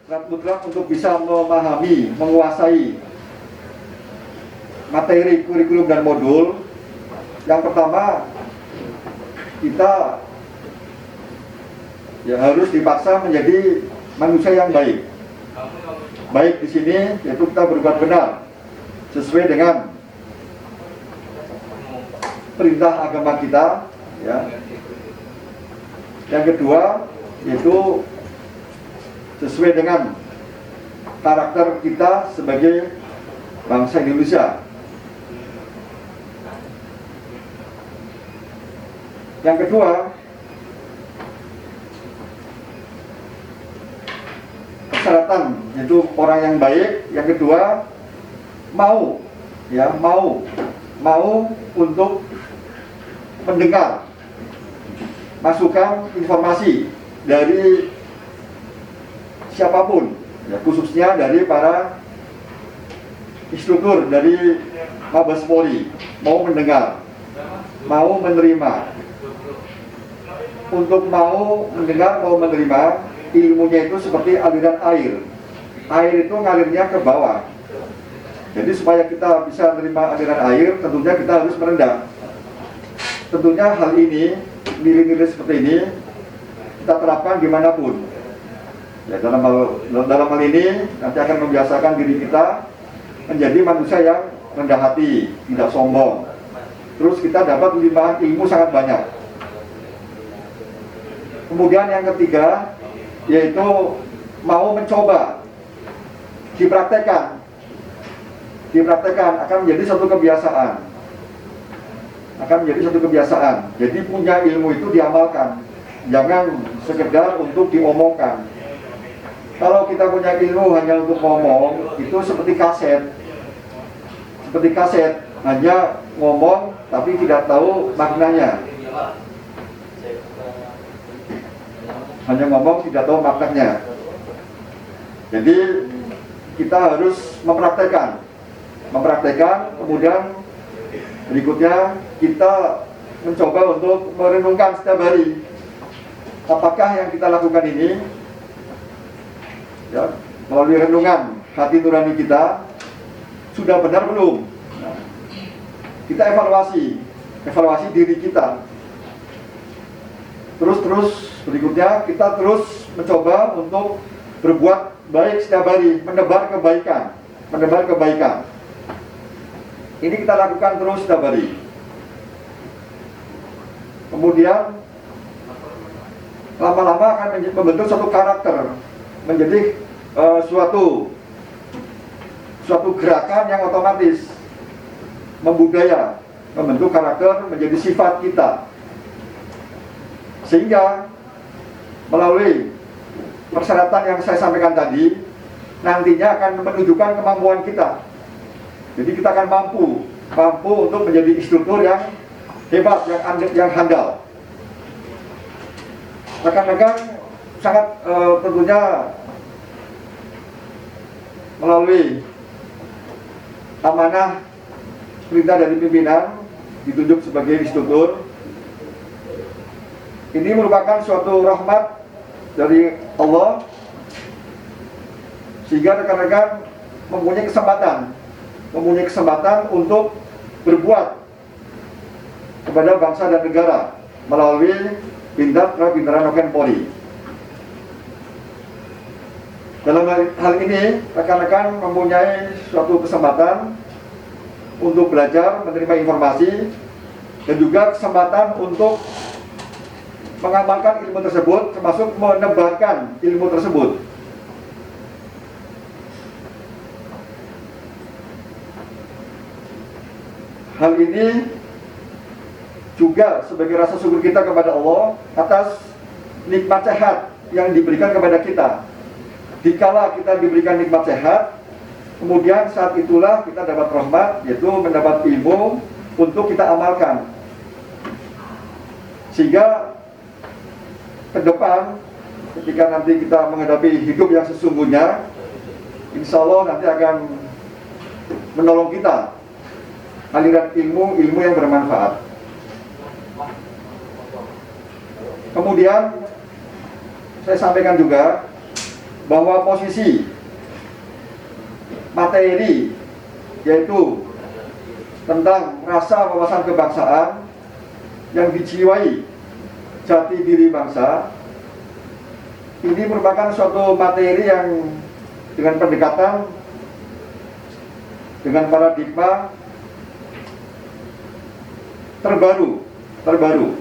syarat mutlak untuk bisa memahami, menguasai materi kurikulum dan modul. Yang pertama, kita ya harus dipaksa menjadi manusia yang baik. Baik di sini yaitu kita berbuat benar sesuai dengan perintah agama kita, ya. Yang kedua yaitu sesuai dengan karakter kita sebagai bangsa Indonesia. Yang kedua, persyaratan yaitu orang yang baik. Yang kedua, mau untuk mendengar masukan informasi dari siapapun, ya, khususnya dari para instruktur dari Mabes Polri, mau mendengar, mau menerima. Untuk mau mendengar, mau menerima, ilmunya itu seperti aliran air. Air itu ngalirnya ke bawah. Jadi supaya kita bisa menerima aliran air, tentunya kita harus merendah. Tentunya hal ini, nilai-nilai seperti ini, kita terapkan dimanapun. Ya, dalam hal ini nanti akan membiasakan diri kita menjadi manusia yang rendah hati, tidak sombong. Terus kita dapat limpahan ilmu sangat banyak. Kemudian yang ketiga yaitu mau mencoba, dipraktekkan akan menjadi satu kebiasaan. Jadi punya ilmu itu diamalkan, jangan sekedar untuk diomongkan. Kalau kita punya ilmu hanya untuk ngomong, itu seperti kaset, hanya ngomong tapi tidak tahu maknanya. Jadi kita harus mempraktekkan, kemudian berikutnya kita mencoba untuk merenungkan setiap hari apakah yang kita lakukan ini, ya, melalui renungan hati nurani kita sudah benar belum. Nah, kita evaluasi diri kita. Terus berikutnya kita terus mencoba untuk berbuat baik setiap hari, menebar kebaikan. Ini kita lakukan terus setiap hari. Kemudian lama-lama akan membentuk suatu karakter, menjadi suatu gerakan yang otomatis membudaya, membentuk karakter menjadi sifat kita. Sehingga melalui persyaratan yang saya sampaikan tadi, nantinya akan menunjukkan kemampuan kita. Jadi kita akan mampu untuk menjadi instruktur yang hebat, yang handal. Rekan-rekan sangat tentunya melalui amanah perintah dari pimpinan ditunjuk sebagai instruktur. Ini merupakan suatu rahmat dari Allah, sehingga rekan-rekan mempunyai kesempatan untuk berbuat kepada bangsa dan negara melalui Bintara Noken Polri. Dalam hal ini, rekan-rekan mempunyai suatu kesempatan untuk belajar, menerima informasi, dan juga kesempatan untuk mengamalkan ilmu tersebut, termasuk menebarkan ilmu tersebut. Hal ini juga sebagai rasa syukur kita kepada Allah atas nikmat sehat yang diberikan kepada kita. Dikala kita diberikan nikmat sehat, kemudian saat itulah kita dapat rahmat, yaitu mendapat ilmu untuk kita amalkan. Sehingga ke depan, ketika nanti kita menghadapi hidup yang sesungguhnya, insya Allah nanti akan menolong kita aliran ilmu yang bermanfaat. Kemudian saya sampaikan juga bahwa posisi materi yaitu tentang rasa wawasan kebangsaan yang dijiwai jati diri bangsa ini merupakan suatu materi yang dengan pendekatan, dengan paradigma terbaru.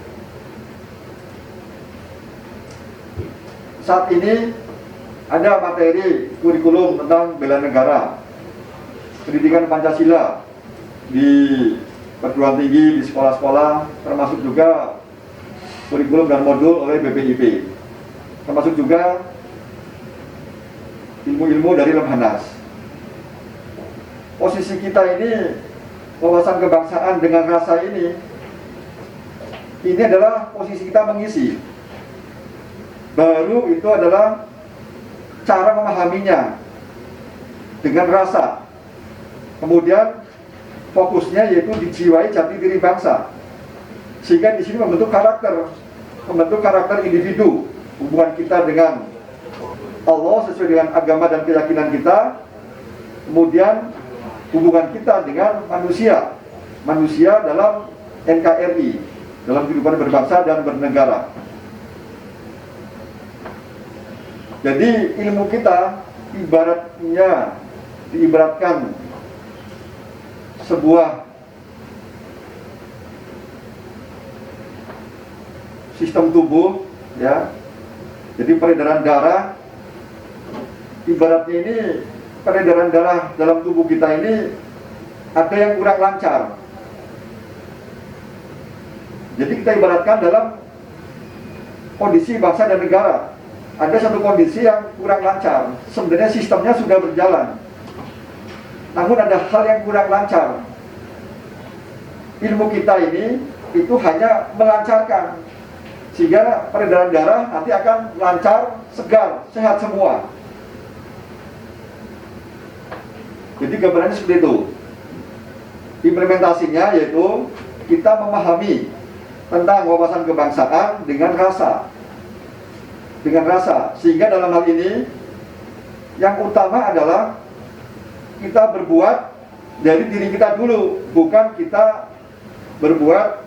Saat ini ada materi kurikulum tentang bela negara, pendidikan Pancasila di perguruan tinggi, di sekolah-sekolah, termasuk juga kurikulum dan modul oleh BPIP, termasuk juga ilmu-ilmu dari Lemhanas. Posisi kita ini, wawasan kebangsaan dengan rasa ini adalah posisi kita mengisi. Baru itu adalah cara memahaminya dengan rasa. Kemudian fokusnya yaitu dijiwai jati diri bangsa. Sehingga di sini membentuk karakter individu, hubungan kita dengan Allah sesuai dengan agama dan keyakinan kita. Kemudian hubungan kita dengan manusia dalam NKRI, dalam kehidupan berbangsa dan bernegara. Jadi ilmu kita diibaratkan sebuah sistem tubuh, ya. Jadi peredaran darah, ibaratnya ini peredaran darah dalam tubuh kita ini ada yang kurang lancar. Jadi kita ibaratkan dalam kondisi bangsa dan negara, ada satu kondisi yang kurang lancar. Sebenarnya sistemnya sudah berjalan, namun ada hal yang kurang lancar. Ilmu kita ini itu hanya melancarkan, sehingga peredaran darah nanti akan lancar, segar, sehat semua. Jadi gambarannya seperti itu. Implementasinya yaitu kita memahami tentang wawasan kebangsaan dengan rasa. Sehingga dalam hal ini yang utama adalah kita berbuat dari diri kita dulu, bukan kita berbuat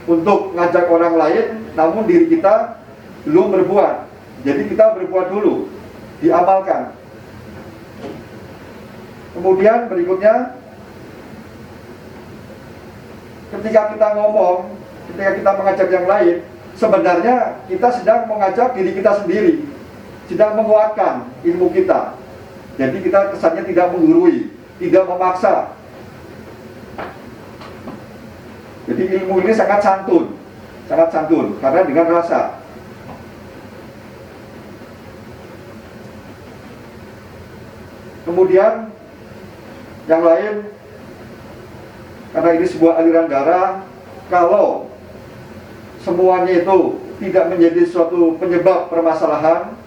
untuk ngajak orang lain, namun diri kita belum berbuat. Jadi kita berbuat dulu, diamalkan. Kemudian berikutnya, ketika kita ngomong, ketika kita mengajak yang lain, sebenarnya kita sedang mengajak diri kita sendiri, sedang menguatkan ilmu kita. Jadi kita kesannya tidak menggurui, tidak memaksa. Jadi ilmu ini sangat santun, karena dengan rasa. Kemudian yang lain, karena ini sebuah aliran darah, kalau semuanya itu tidak menjadi suatu penyebab permasalahan,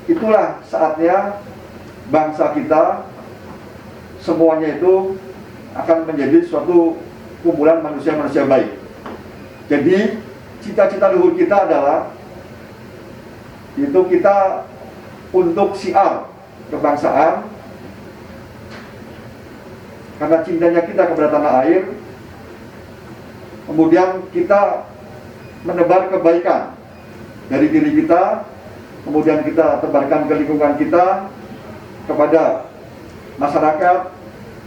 itulah saatnya bangsa kita semuanya itu akan menjadi suatu kumpulan manusia-manusia baik. Jadi cita-cita luhur kita adalah itu kita untuk syiar kebangsaan, karena cintanya kita kepada tanah air. Kemudian kita menebar kebaikan dari diri kita, kemudian kita tebarkan ke lingkungan kita, kepada masyarakat,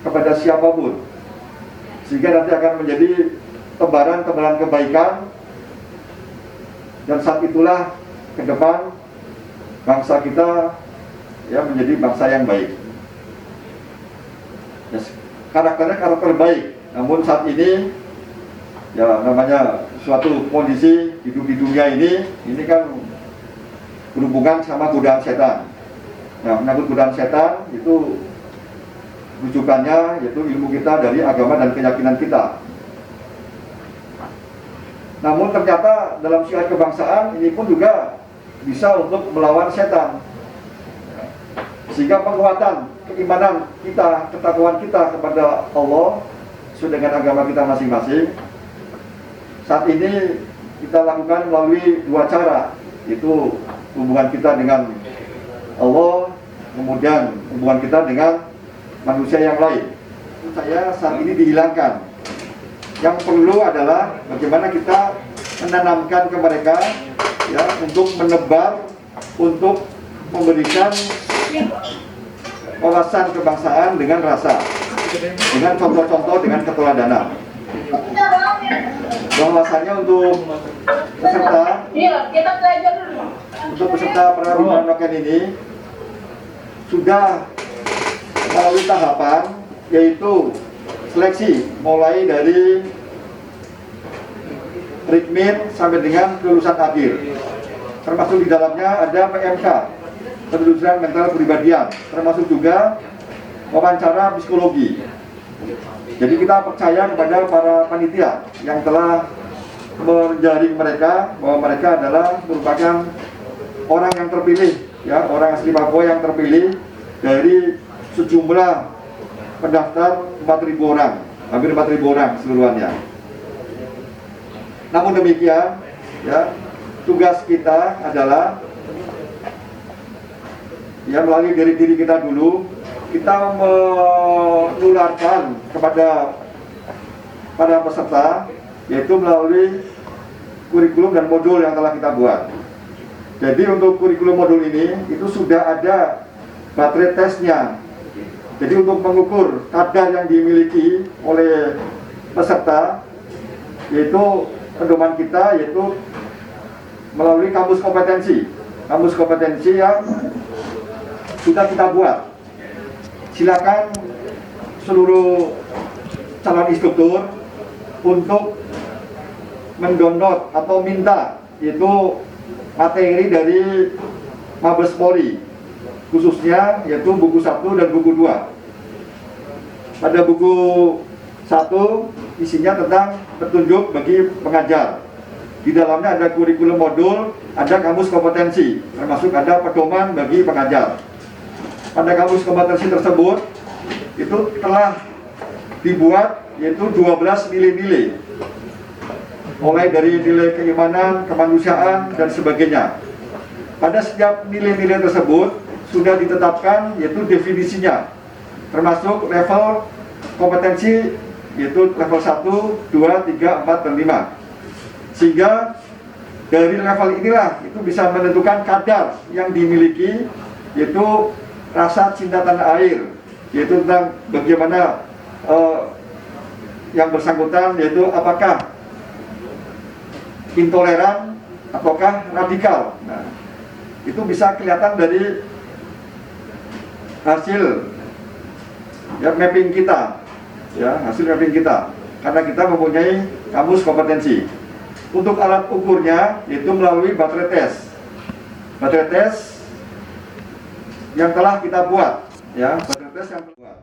kepada siapapun, sehingga nanti akan menjadi tebaran-tebaran kebaikan. Dan saat itulah ke depan bangsa kita ya menjadi bangsa yang baik. Ya, karakternya karakter baik, namun saat ini ya namanya suatu kondisi hidup di dunia ini kan berhubungan sama godaan setan. Nah, menyangkut godaan setan itu rujukannya yaitu ilmu kita dari agama dan keyakinan kita. Namun ternyata dalam syiar kebangsaan ini pun juga bisa untuk melawan setan. Sehingga penguatan keimanan kita, ketakwaan kita kepada Allah sesuai dengan agama kita masing-masing, saat ini kita lakukan melalui dua cara. Itu hubungan kita dengan Allah, kemudian hubungan kita dengan manusia yang lain. Saya saat ini dihilangkan. Yang perlu adalah bagaimana kita menanamkan ke mereka, ya, untuk menebar, untuk memberikan wawasan kebangsaan dengan rasa, dengan contoh-contoh, dengan keteladanan. Bahwasannya untuk peserta Prawibawa Noken ini sudah melalui tahapan, yaitu seleksi mulai dari Rikmin sampai dengan kelulusan akhir. Termasuk di dalamnya ada PMK, penelusuran mental kepribadian, termasuk juga wawancara psikologi. Jadi kita percaya kepada para panitia yang telah menjaring mereka bahwa mereka adalah merupakan orang yang terpilih, ya, orang asli Papua yang terpilih dari sejumlah pendaftar 4.000 orang, hampir 4.000 orang keseluruhannya. Namun demikian, ya, tugas kita adalah, ya, melalui diri kita dulu, kita menularkan kepada para peserta, yaitu melalui kurikulum dan modul yang telah kita buat. Jadi untuk kurikulum modul ini itu sudah ada baterai tesnya. Jadi untuk mengukur kadar yang dimiliki oleh peserta, yaitu pedoman kita, yaitu melalui kamus kompetensi. Kamus kompetensi yang sudah kita buat. Silakan seluruh calon instruktur untuk mendownload atau minta yaitu materi dari Mabes Polri, khususnya yaitu buku 1 dan buku 2. Pada buku 1 isinya tentang petunjuk bagi pengajar. Di dalamnya ada kurikulum modul, ada kamus kompetensi, termasuk ada pedoman bagi pengajar. Pada kamus kompetensi tersebut itu telah dibuat yaitu 12 nilai-nilai, mulai dari nilai keimanan, kemanusiaan, dan sebagainya. Pada setiap nilai-nilai tersebut sudah ditetapkan yaitu definisinya, termasuk level kompetensi yaitu level 1, 2, 3, 4, dan 5. Sehingga dari level inilah itu bisa menentukan kadar yang dimiliki, yaitu rasa cinta tanah air, yaitu tentang bagaimana yang bersangkutan, yaitu apakah intoleran ataukah radikal. Nah, itu bisa kelihatan dari hasil, ya, mapping kita, ya, hasil mapping kita, karena kita mempunyai kamus kompetensi. Untuk alat ukurnya itu melalui baterai tes. Baterai tes yang telah kita buat, ya, baterai tes yang telah buat.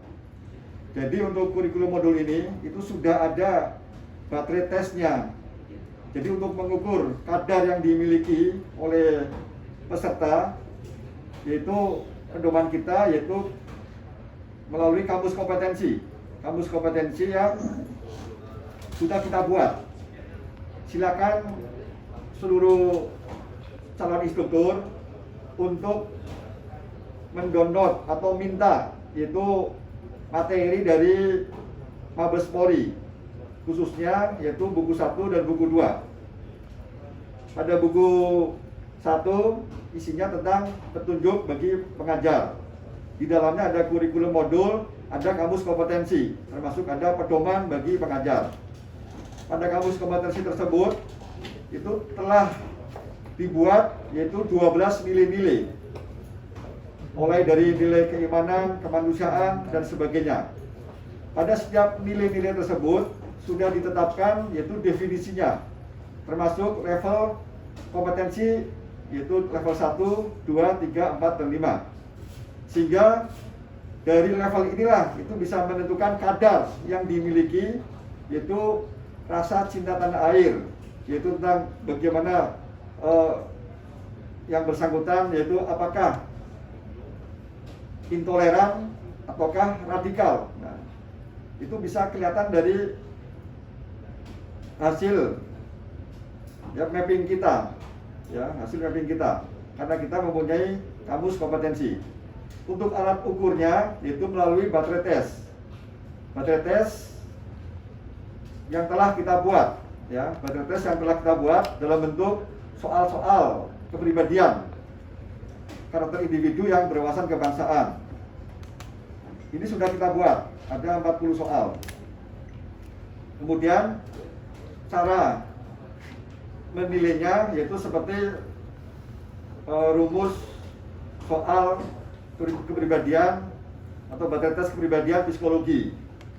Jadi untuk kurikulum modul ini itu sudah ada baterai tesnya. Jadi untuk mengukur kadar yang dimiliki oleh peserta, yaitu pedoman kita yaitu melalui kamus kompetensi. Kamus kompetensi yang sudah kita buat. Silakan seluruh calon instruktur untuk mendownload atau minta yaitu materi dari Mabes Polri, khususnya yaitu buku 1 dan buku 2. Pada buku 1 isinya tentang petunjuk bagi pengajar. Di dalamnya ada kurikulum modul, ada kamus kompetensi, termasuk ada pedoman bagi pengajar. Pada kamus kompetensi tersebut itu telah dibuat yaitu 12 nilai-nilai, mulai dari nilai keimanan, kemanusiaan, dan sebagainya. Pada setiap nilai-nilai tersebut sudah ditetapkan yaitu definisinya, termasuk level kompetensi yaitu level 1, 2, 3, 4, dan 5. Sehingga dari level inilah itu bisa menentukan kadar yang dimiliki yaitu rasa cinta tanah air, yaitu tentang bagaimana yang bersangkutan, yaitu apakah intoleran ataukah radikal. Nah, itu bisa kelihatan dari hasil, ya, mapping kita, ya, hasil mapping kita, karena kita mempunyai kamus kompetensi. Untuk alat ukurnya itu melalui baterai tes. Baterai tes yang telah kita buat, ya, baterai tes yang telah kita buat dalam bentuk soal-soal kepribadian karakter individu yang berwawasan kebangsaan. Ini sudah kita buat, ada 40 soal. Kemudian cara menilainya yaitu seperti rumus soal kepribadian atau baterai tes kepribadian psikologi.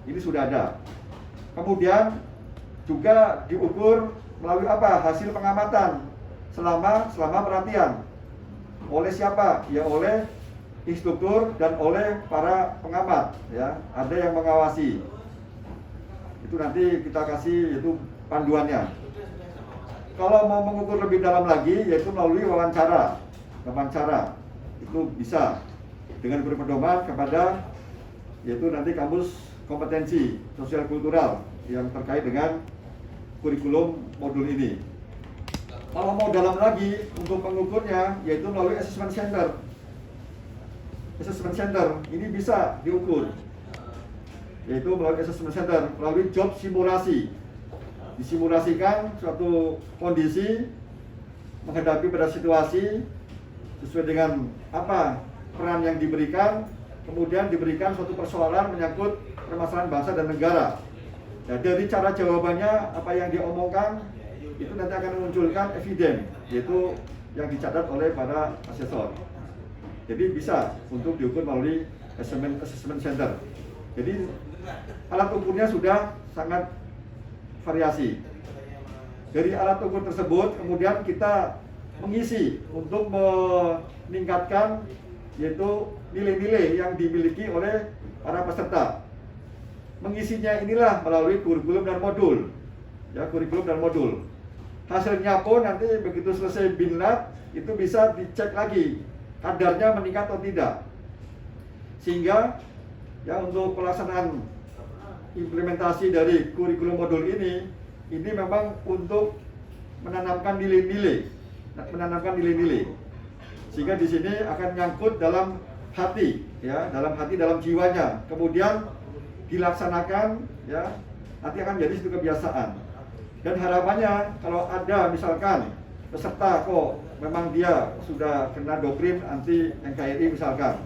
Ini sudah ada. Kemudian juga diukur melalui apa? Hasil pengamatan selama pelatihan. Oleh siapa? Ya oleh instruktur dan oleh para pengamat, ya. Ada yang mengawasi. Itu nanti kita kasih yaitu panduannya. Kalau mau mengukur lebih dalam lagi yaitu melalui wawancara. Wawancara itu bisa dengan berpedoman kepada yaitu nanti kamus kompetensi sosial kultural yang terkait dengan kurikulum modul ini. Kalau mau dalam lagi untuk mengukurnya yaitu melalui assessment center. Assessment center ini bisa diukur yaitu melalui assessment center, melalui job simulasi. Disimulasikan suatu kondisi menghadapi pada situasi sesuai dengan apa peran yang diberikan, kemudian diberikan suatu persoalan menyangkut permasalahan bangsa dan negara. Nah, dari cara jawabannya apa yang diomongkan itu nanti akan memunculkan eviden, yaitu yang dicatat oleh para asesor. Jadi bisa untuk diukur melalui assessment center. Jadi alat ukurnya sudah sangat variasi. Dari alat ukur tersebut kemudian kita mengisi untuk meningkatkan yaitu nilai-nilai yang dimiliki oleh para peserta. Mengisinya inilah melalui kurikulum dan modul. Ya, kurikulum dan modul. Hasilnya pun nanti begitu selesai binlat itu bisa dicek lagi kadarnya meningkat atau tidak. Sehingga ya untuk pelaksanaan implementasi dari kurikulum modul ini memang untuk menanamkan nilai-nilai, sehingga di sini akan nyangkut dalam hati, ya, dalam jiwanya. Kemudian dilaksanakan, ya, nanti akan jadi satu kebiasaan. Dan harapannya kalau ada misalkan peserta kok memang dia sudah kena doktrin anti NKRI misalkan,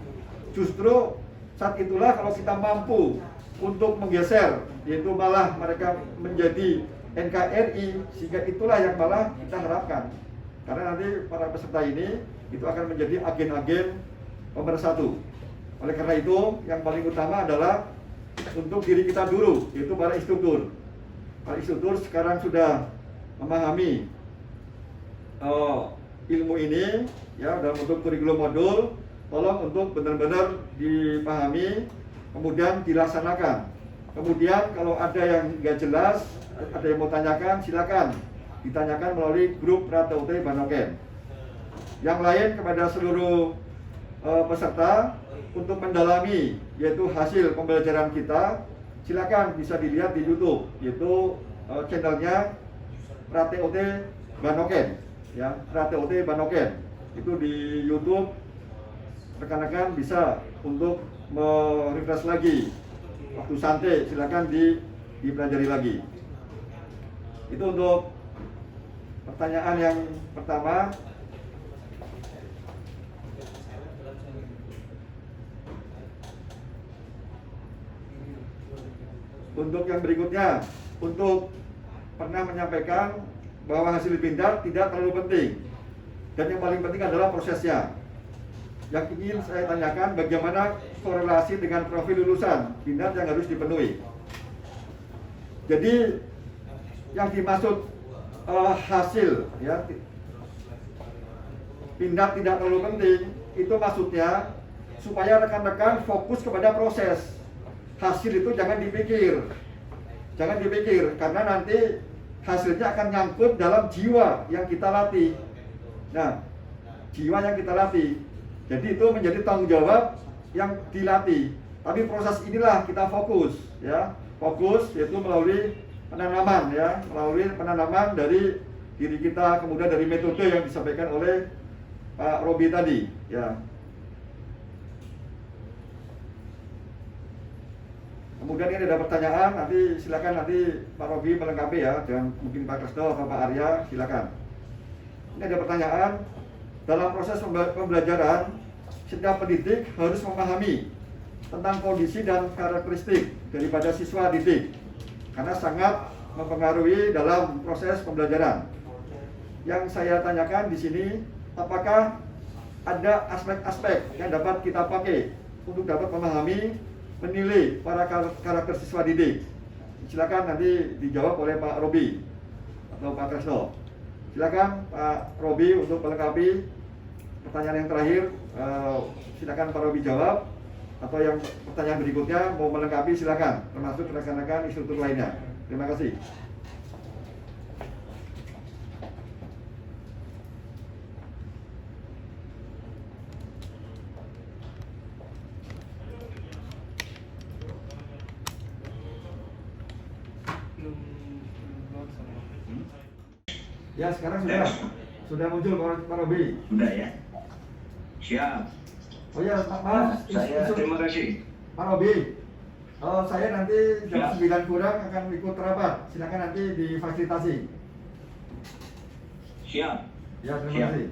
justru saat itulah kalau kita mampu untuk menggeser, yaitu malah mereka menjadi NKRI, sehingga itulah yang malah kita harapkan. Karena nanti para peserta ini itu akan menjadi agen-agen pemersatu. Oleh karena itu, yang paling utama adalah untuk diri kita dulu, yaitu para instruktur. Para instruktur sekarang sudah memahami ilmu ini, ya, dalam bentuk kurikulum modul. Tolong untuk benar-benar dipahami, kemudian dilaksanakan. Kemudian kalau ada yang nggak jelas, ada yang mau tanyakan, silakan ditanyakan melalui grup RATUT Banoken. Yang lain kepada seluruh peserta untuk mendalami yaitu hasil pembelajaran kita, silakan bisa dilihat di YouTube, yaitu channelnya RATUT Banoken, ya, RATUT Banoken. Itu di YouTube. Rekan-rekan bisa untuk merefresh lagi waktu santai, silakan dipelajari lagi. Itu untuk pertanyaan yang pertama. Untuk yang berikutnya, untuk pernah menyampaikan bahwa hasil pindah tidak terlalu penting, dan yang paling penting adalah prosesnya. Yang ingin saya tanyakan bagaimana korelasi dengan profil lulusan binat yang harus dipenuhi. Jadi yang dimaksud hasil, ya, pindah tidak terlalu penting, itu maksudnya supaya rekan-rekan fokus kepada proses. Hasil itu jangan dipikir, karena nanti hasilnya akan nyangkut dalam jiwa yang kita latih. Nah, jiwa yang kita latih. Jadi itu menjadi tanggung jawab yang dilatih. Tapi proses inilah kita fokus, ya. Fokus yaitu melalui penanaman, ya, melalui penanaman dari diri kita, kemudian dari metode yang disampaikan oleh Pak Robi tadi, ya. Kemudian ini ada pertanyaan, nanti silakan nanti Pak Robi melengkapi ya, dan mungkin Pak Kresno atau Pak Arya, silakan. Ini ada pertanyaan, dalam proses pembelajaran, setiap pendidik harus memahami tentang kondisi dan karakteristik daripada siswa didik, karena sangat mempengaruhi dalam proses pembelajaran. Yang saya tanyakan di sini, apakah ada aspek-aspek yang dapat kita pakai untuk dapat memahami, menilai para karakter siswa didik? Silakan nanti dijawab oleh Pak Robi atau Pak Kresno. Silakan Pak Robi untuk melengkapi pertanyaan yang terakhir. Silakan Pak Robi jawab, atau yang pertanyaan berikutnya mau melengkapi silakan, termasuk rekan-rekan instruktur lainnya. Terima kasih. Ya, sekarang sudah muncul Pak Robi. Sudah ya. Siap. Oh ya, Mas, saya terima kasih. Pak Robi, saya nanti jam 9 kurang akan ikut rapat. Silakan nanti difasilitasi. Siap. Ya, terima Siap. kasih.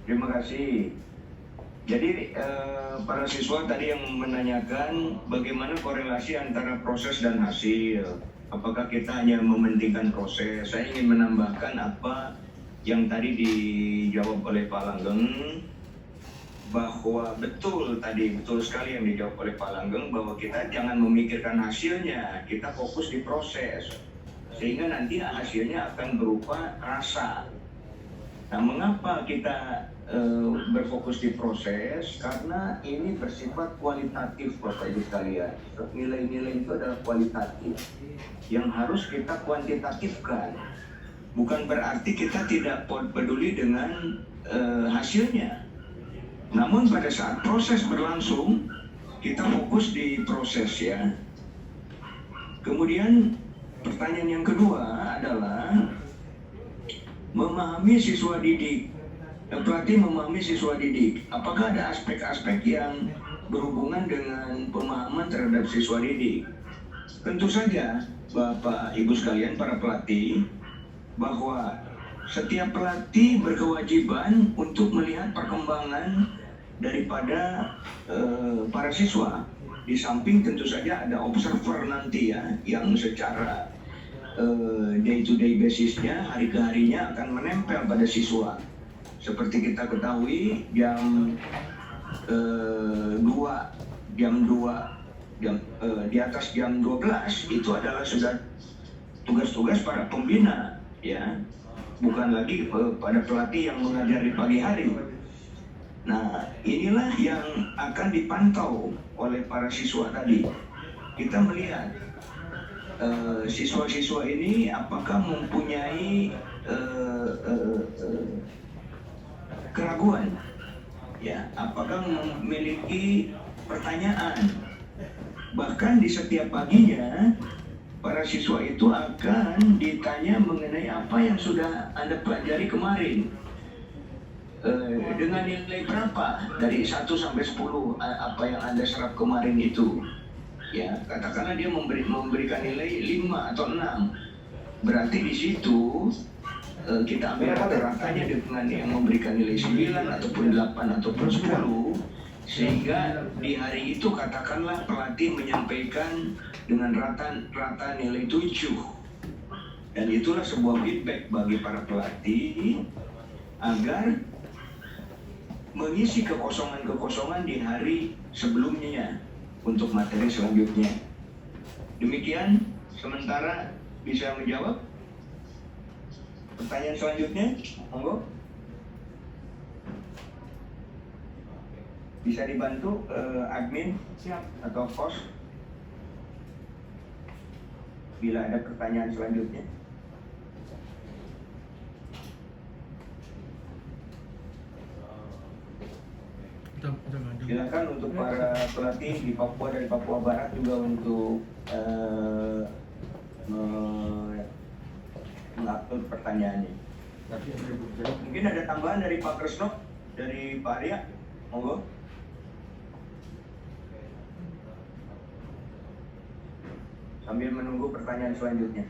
Terima kasih. Jadi para siswa tadi yang menanyakan bagaimana korelasi antara proses dan hasil. Apakah kita hanya mementingkan proses? Saya ingin menambahkan apa yang tadi dijawab oleh Pak Langgeng, bahwa betul sekali yang dijawab oleh Pak Langgeng, bahwa kita jangan memikirkan hasilnya, kita fokus di proses, sehingga nanti hasilnya akan berupa rasa. Nah, mengapa kita berfokus di proses? Karena ini bersifat kualitatif, Bapak Ibu sekalian. Nilai-nilai itu adalah kualitatif yang harus kita kuantitatifkan. Bukan berarti kita tidak peduli dengan hasilnya. Namun pada saat proses berlangsung, kita fokus di proses ya. Kemudian pertanyaan yang kedua adalah memahami siswa didik. Pelatih memahami siswa didik. Apakah ada aspek-aspek yang berhubungan dengan pemahaman terhadap siswa didik? Tentu saja, Bapak Ibu sekalian, para pelatih, bahwa setiap pelatih berkewajiban untuk melihat perkembangan daripada para siswa. Di samping tentu saja ada observer nanti ya, yang secara day-to-day basisnya, hari ke harinya akan menempel pada siswa. Seperti kita ketahui jam 2 di atas jam 12 itu adalah sudah tugas-tugas para pembina ya, bukan lagi pada pelatih yang mengajar di pagi hari. Nah, inilah yang akan dipantau oleh para siswa tadi. Kita melihat siswa-siswa ini apakah mempunyai keraguan, ya, apakah memiliki pertanyaan. Bahkan di setiap paginya para siswa itu akan ditanya mengenai apa yang sudah Anda pelajari kemarin, dengan nilai berapa dari 1 sampai 10 apa yang Anda serap kemarin itu. Ya, katakanlah dia memberikan nilai 5 atau 6. Berarti di situ kita ambil rata-ratanya dengan yang memberikan nilai 9 ataupun 8 ataupun 10, sehingga di hari itu katakanlah pelatih menyampaikan dengan rata nilai 7. Dan itulah sebuah feedback bagi para pelatih agar mengisi kekosongan-kekosongan di hari sebelumnya untuk materi selanjutnya. Demikian sementara bisa menjawab. Pertanyaan selanjutnya, monggo. Bisa dibantu admin atau host bila ada pertanyaan selanjutnya. Silakan untuk para pelatih di Papua dan Papua Barat juga untuk mengupload pertanyaannya. Mungkin ada tambahan dari Pak Kresno, dari Pak Arya, monggo. Sambil menunggu pertanyaan selanjutnya.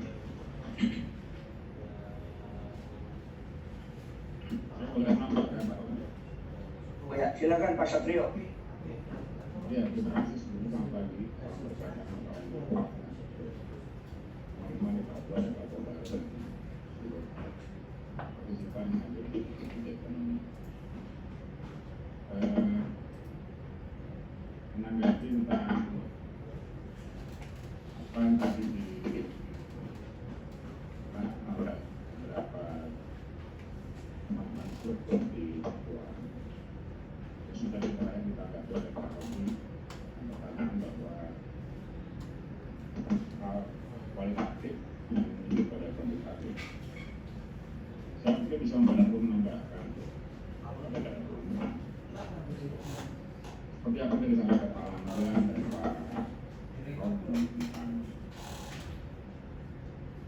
Oh ya, silakan Pak Satrio. Ya, terima kasih sebelumnya pagi. Menanggapi tentang apa yang tadi beberapa teman-teman struktur di Papua sudah ditanggapi oleh Pak Romi mengatakan bahwa hal kualitatif menuju pada kuantitatif. Saya mungkin bisa membantu menambahkan pada rumah seperti apa yang disampaikan Pak Langgan dan Pak Romi tentang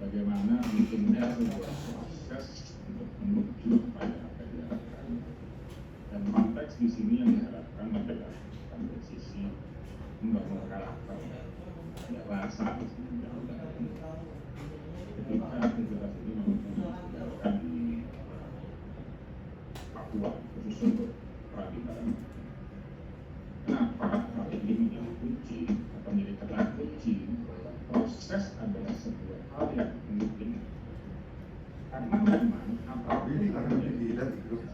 bagaimana mungkinnya sebuah proses untuk menuju pada apa yang diharapkan, dan konteks di sini yang diharapkan adalah dari sisi membangun karakter, ada rasa di sini ketika aktivitas ini dilakukan di Papua khusus untuk peradilan. Kenapa hal ini menjadi kunci atau menjadi kata kunci? Proses adalah sebuah hal yang mungkin karena memang apa Ini akan dilihat di grup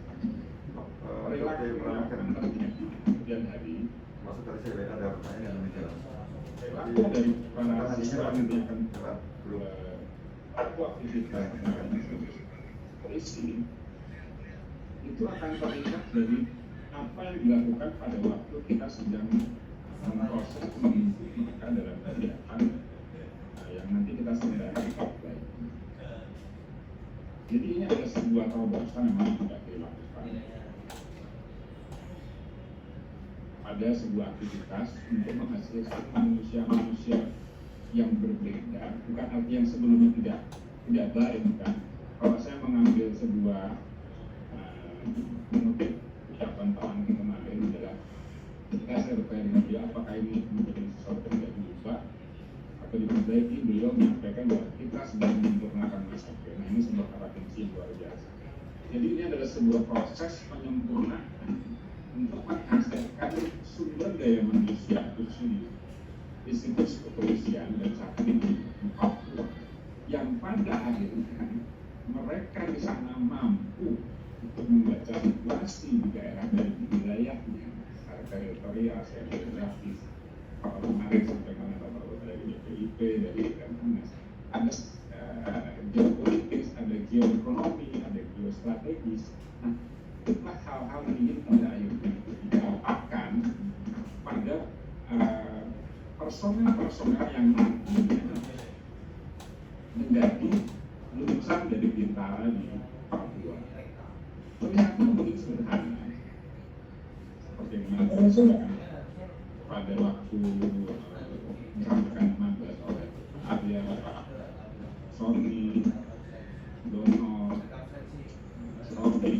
perilaku yang terjadi kemudian hari masuk dari saya ada pertanyaan yang menjawab. perilaku dari para siswa yang akan belum pelaku aktivitas polisi itu akan terlihat dari apa yang dilakukan pada waktu kita sedang memproses maka dalam kegiatan yang nanti kita sedang apply. Jadi ini adalah sebuah terobosan yang memang tidak dilakukan pada sebuah aktivitas untuk menghasilkan manusia-manusia yang berbeda, bukan arti yang sebelumnya tidak baik, kan? Kalau saya mengambil sebuah mengutip ucapan Pak Anggi kemarin adalah ketika saya bertanya dengan dia apakah ini menjadi sesuatu yang tidak diubah atau diperbaiki, beliau menyampaikan bahwa kita sedang menyempurnakan masa. Nah, ini sebuah kata kunci yang luar biasa. Jadi ini adalah sebuah proses penyempurnaan untuk menghasilkan sumber daya manusia khususnya institusi kepolisian dan saat ini Papua yang pada akhirnya mereka di sana mampu untuk membaca situasi di daerah dan di wilayahnya secara teritorial, secara geografis. Kalau kemarin sampaikan oleh Bapak dari BPIP, dari Kemenas, ada geopolitis, ada geoekonomi, ada geostrategis. Nah, itulah hal-hal yang ingin pada akhirnya didapatkan pada personel-personel yang nantinya menjadi lulusan dari Bintara di Papua. Ternyata begitu sederhana, seperti yang disampaikan pada waktu disampaikan 16 oleh Arya, Sony, Dono, Robi,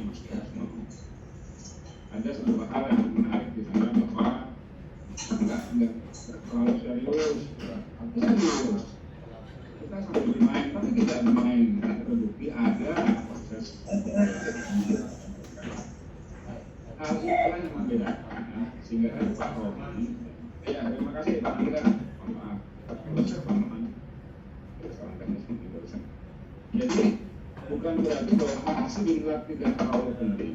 ada sebuah hal yang menarik di sana bahwa enggak terlalu serius, tapi serius. Kita sambil bermain, tapi tidak bermain. Terbukti ada proses. Hal itulah yang membedakan, sehingga ada Pak Romi. Ya, terima kasih Pak Angga. Mohon maaf. Jadi bukan berarti bahwa hasil dilihat tidak terlalu penting.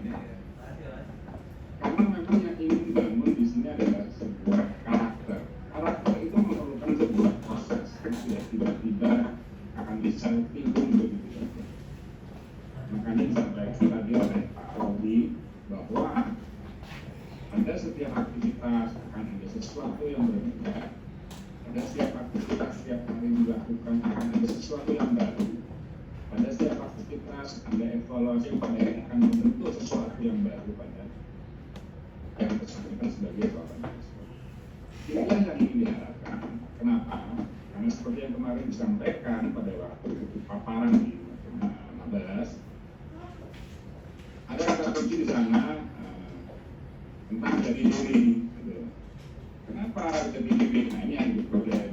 Karena memang yang ingin dibangun di sini adalah sebuah karakter. Karakter itu memerlukan sebuah proses, tidak tiba-tiba akan bisa timbul begitu saja. Makanya disampaikan tadi oleh Pak Robi bahwa pada setiap aktivitas akan ada sesuatu yang berbeda. Pada setiap aktivitas setiap hari dilakukan akan ada sesuatu yang baru. Pada setiap aktivitas ada evaluasi yang pada akan membentuk sesuatu yang baru pada yang bersangkutan sebagai seorang mahasiswa. Inilah yang ingin diharapkan. Kenapa? Karena seperti yang kemarin disampaikan pada waktu paparan di diri. Gitu. Kenapa jati diri? Nah ini yang jadi problem.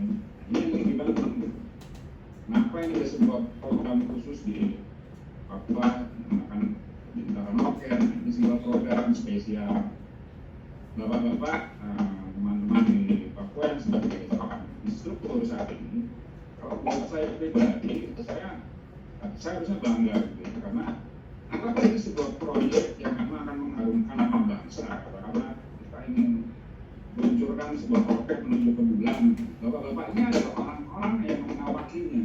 Ini yang lebih penting. Kenapa ini ada sebuah program khusus di Papua menggunakan bintang roket? Ini sebuah program spesial. Bapak-bapak, teman-teman di Papua yang sebagai seorang instruktur saat ini, kalau buat saya pribadi, saya harusnya bangga gitu, karena anggap ini sebuah proyek yang akan mengharumkan nama bangsa, karena kita ingin meluncurkan sebuah roket menuju ke bulan. Bapak-bapak ini adalah orang-orang yang mengawakinya,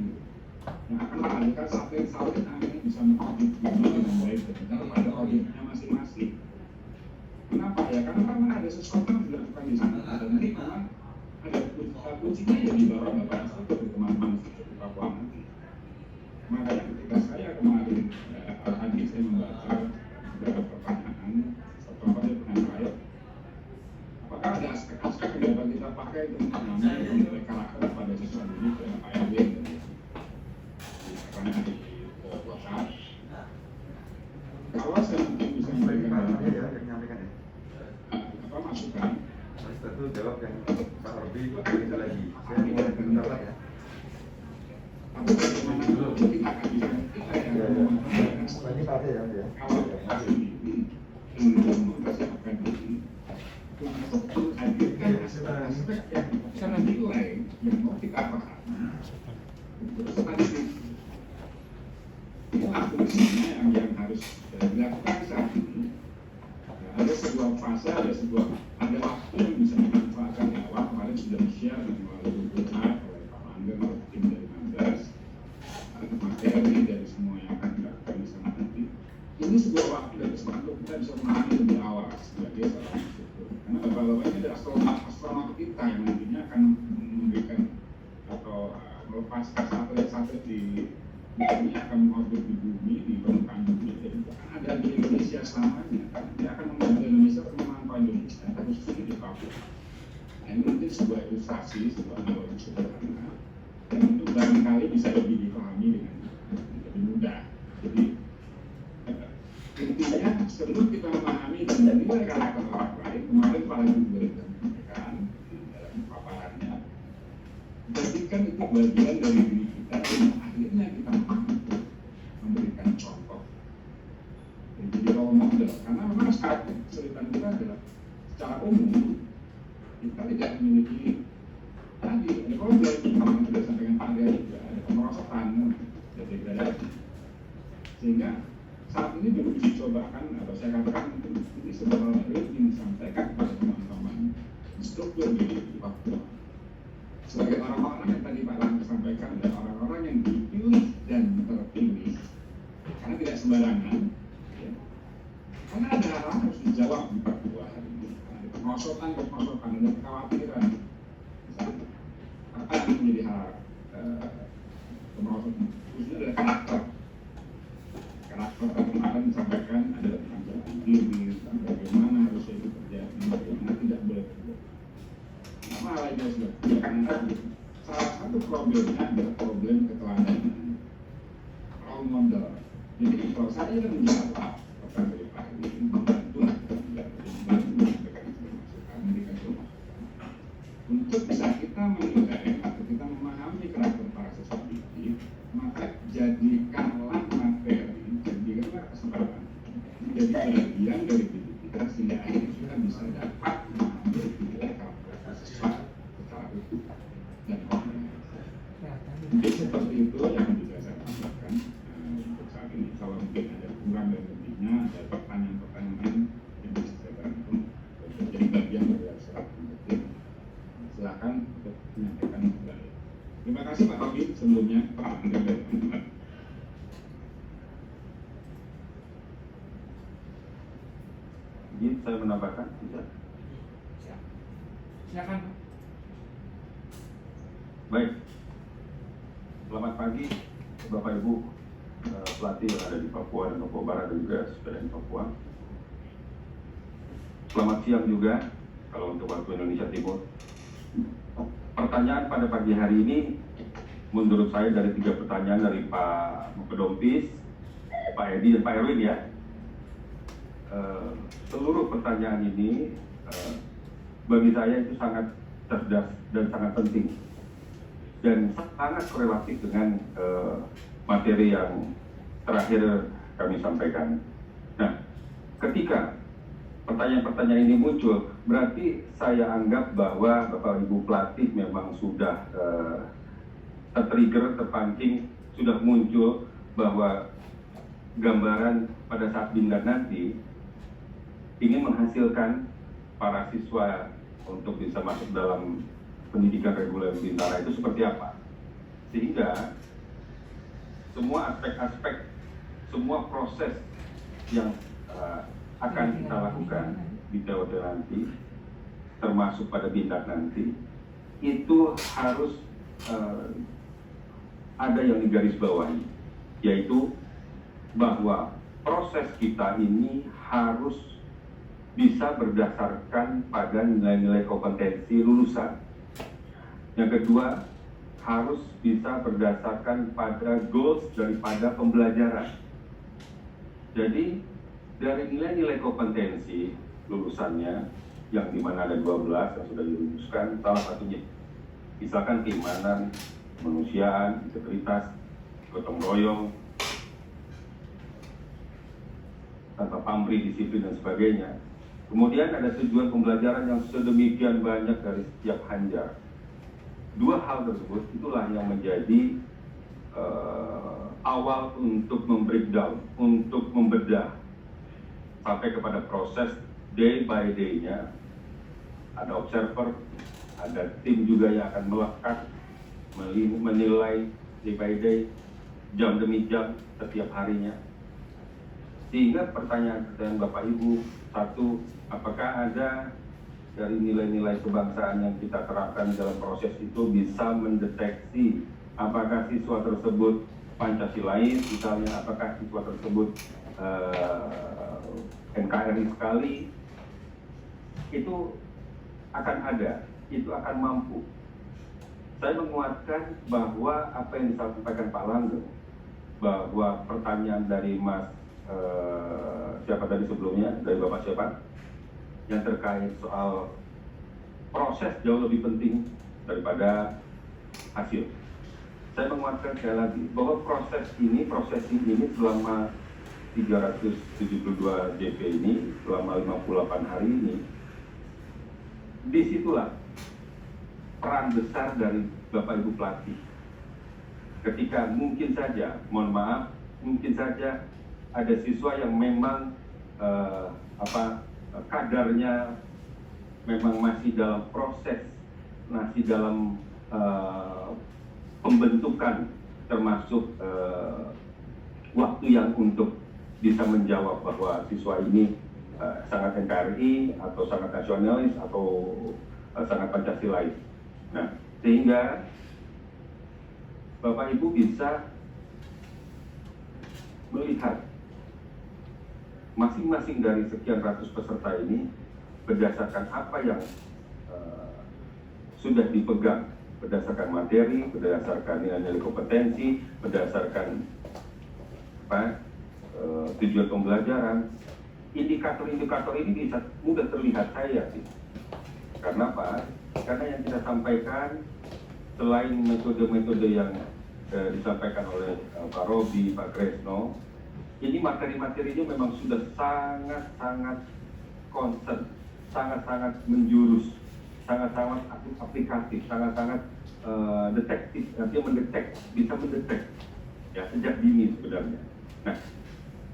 yang akan menghadirkan satelit-satelit ini bisa mengorbit bumi dengan baik dan pada orbitnya masing-masing. Kenapa ya? Karena ada sesuatu yang dilakukan di sana dan nanti memang ada kuncinya ya di bawah bapak instruktur teman-teman di Papua nanti. Makanya ketika saya kemarin tadi saya membaca beberapa pertanyaan serta pertanyaan apakah ada aspek-aspek yang dapat kita pakai untuk menilai karakter pada siswa didik dan ARW karena di WhatsApp. Kalau saya mungkin bisa menyampaikan apa masukan? Mas itu jawab yang Pak Robi itu lagi. Saya mau bentar ya. Tapi bagaimana kita akan bisa Ini pasti ya. kalau mempersiapkan diri untuk menghadirkan aspek-aspek yang sangat nilai yang mau kita pahami. Terus tadi itulah fungsinya yang harus dilakukan saat ini. Ada sebuah fase, ada waktu yang bisa dimanfaatkan di awal. Kemarin sudah di-share melalui Google Drive oleh Pak Mangga, oleh tim dari Manggas, materi dari semua yang akan dilakukan di sana nanti. Ini sebuah waktu dan kesempatan kita bisa memahami lebih awal sebagai seorang instruktur. Karena bapak-bapak ini adalah astronot kita yang nantinya akan memberikan atau melepaskan satelit-satelit di ini akan mengorbit di bumi, di permukaan bumi. Jadi akan ada di Indonesia selamanya. Dia akan membantu Indonesia untuk memantau Indonesia, khususnya di Papua. Nah, ini mungkin sebuah ilustrasi, sebuah analogi sederhana, dan itu barangkali bisa lebih dipahami dengan lebih mudah. Jadi intinya sebelum kita memahami dan menilai karakter orang lain, kemarin Pak Ibu menyampaikan dalam paparannya, jadikan itu bagian dari diri kita dan akhirnya kita mampu memberikan contoh. Jadi role model, karena memang sekarang kesulitan kita adalah secara umum kita tidak memiliki tadi ada problem yang sudah sampaikan Pak Dia juga ada pemerosotan, ada degradasi, sehingga saat ini diuji cobakan atau saya katakan ini sebenarnya ingin disampaikan kepada teman-teman instruktur di Papua sebagai orang-orang yang tadi Pak Lang sampaikan, dan orang-orang yang dipilih dan terpilih karena tidak sembarangan ya. Karena ada hal harus dijawab di Papua hari ini, ada pemosotan, ada kekhawatiran misalnya apa yang menjadi hal pemosotan khususnya adalah karakter kemarin disampaikan adalah tentang diri, tentang bagaimana harusnya itu terjadi, bagaimana tidak boleh terjadi. Nama lainnya sudah karena salah satu problemnya adalah problem keteladanan, role model. Jadi kalau saya menjawab pesan dari Pak ini membantu untuk bisa kita menilai atau kita memahami karakter para siswa didik, maka jadikanlah materi, jadikanlah kesempatan menjadi bagian dari diri kita sehingga akhirnya kita bisa dapat mengambil nilai karakter siswa secara utuh dan komprehensif. Jadi seperti itu yang bisa saya sampaikan untuk saat ini. Kalau mungkin ada kurang dan lebihnya, ada pertanyaan-pertanyaan yang bisa saya bantu untuk jadi bagian dari surat penting. Silakan untuk menyampaikan kembali. Terima kasih Pak Robi sebelumnya, Pak Angga dan teman-teman. Izin saya menambahkan, bisa? Silakan. Baik. Selamat pagi Bapak Ibu pelatih yang ada di Papua dan Papua Barat dan juga saudara di Papua. Selamat siang juga kalau untuk waktu Indonesia Timur. Pertanyaan pada pagi hari ini menurut saya dari 3 pertanyaan dari Pak Pedompis, Pak Edi dan Pak Erwin ya. Seluruh pertanyaan ini bagi saya itu sangat cerdas dan sangat penting dan sangat korelatif dengan materi yang terakhir kami sampaikan. Nah, ketika pertanyaan-pertanyaan ini muncul, berarti saya anggap bahwa Bapak Ibu pelatih memang sudah tertrigger, terpancing, sudah muncul bahwa gambaran pada saat Bintara nanti ingin menghasilkan para siswa untuk bisa masuk dalam pendidikan reguler Bintara itu seperti apa. Sehingga semua aspek-aspek, semua proses yang akan kita lakukan di TOT nanti, termasuk pada Bintara nanti, itu harus ada yang digarisbawahi, yaitu bahwa proses kita ini harus bisa berdasarkan pada nilai-nilai kompetensi lulusan. Yang kedua, harus bisa berdasarkan pada goals daripada pembelajaran. Jadi, dari nilai-nilai kompetensi lulusannya, yang dimana ada 12 yang sudah dirumuskan, salah satunya misalkan keimanan, kemanusiaan, integritas, gotong royong, tanpa pamrih, disiplin, dan sebagainya. Kemudian ada tujuan pembelajaran yang sedemikian banyak dari setiap hanjar. Dua hal tersebut itulah yang menjadi awal untuk membreakdown, untuk membedah sampai kepada proses day by day-nya. Ada observer, ada tim juga yang akan melekat, menilai day by day, jam demi jam, setiap harinya. Sehingga pertanyaan Bapak Ibu, satu, apakah ada dari nilai-nilai kebangsaan yang kita terapkan dalam proses itu bisa mendeteksi apakah siswa tersebut Pancasilais, misalnya apakah siswa tersebut NKRI sekali, itu akan ada, itu akan mampu. Saya menguatkan bahwa apa yang disampaikan Pak Langgeng, bahwa pertanyaan dari Mas siapa tadi sebelumnya, dari Bapak siapa, yang terkait soal proses jauh lebih penting daripada hasil. Saya menguatkan sekali lagi bahwa proses ini selama 372 JP ini, selama 58 hari ini, disitulah peran besar dari Bapak Ibu pelatih. Ketika mungkin saja, mohon maaf, mungkin saja ada siswa yang memang kadarnya memang masih dalam proses, masih dalam pembentukan, termasuk waktu yang untuk bisa menjawab bahwa siswa ini sangat NKRI atau sangat nasionalis atau sangat Pancasilais. Nah, sehingga Bapak Ibu bisa melihat masing-masing dari sekian ratus peserta ini berdasarkan apa yang sudah dipegang, berdasarkan materi, berdasarkan nilai-nilai kompetensi, berdasarkan tujuan pembelajaran. Indikator-indikator ini bisa mudah terlihat, saya yakin. Karena apa? Karena yang kita sampaikan, selain metode-metode yang disampaikan oleh Pak Robi, Pak Kresno, ini materi-materinya memang sudah sangat-sangat concern, sangat-sangat menjurus, sangat-sangat aplikatif, sangat-sangat detektif, artinya bisa mendetek ya sejak dini sebenarnya. Nah,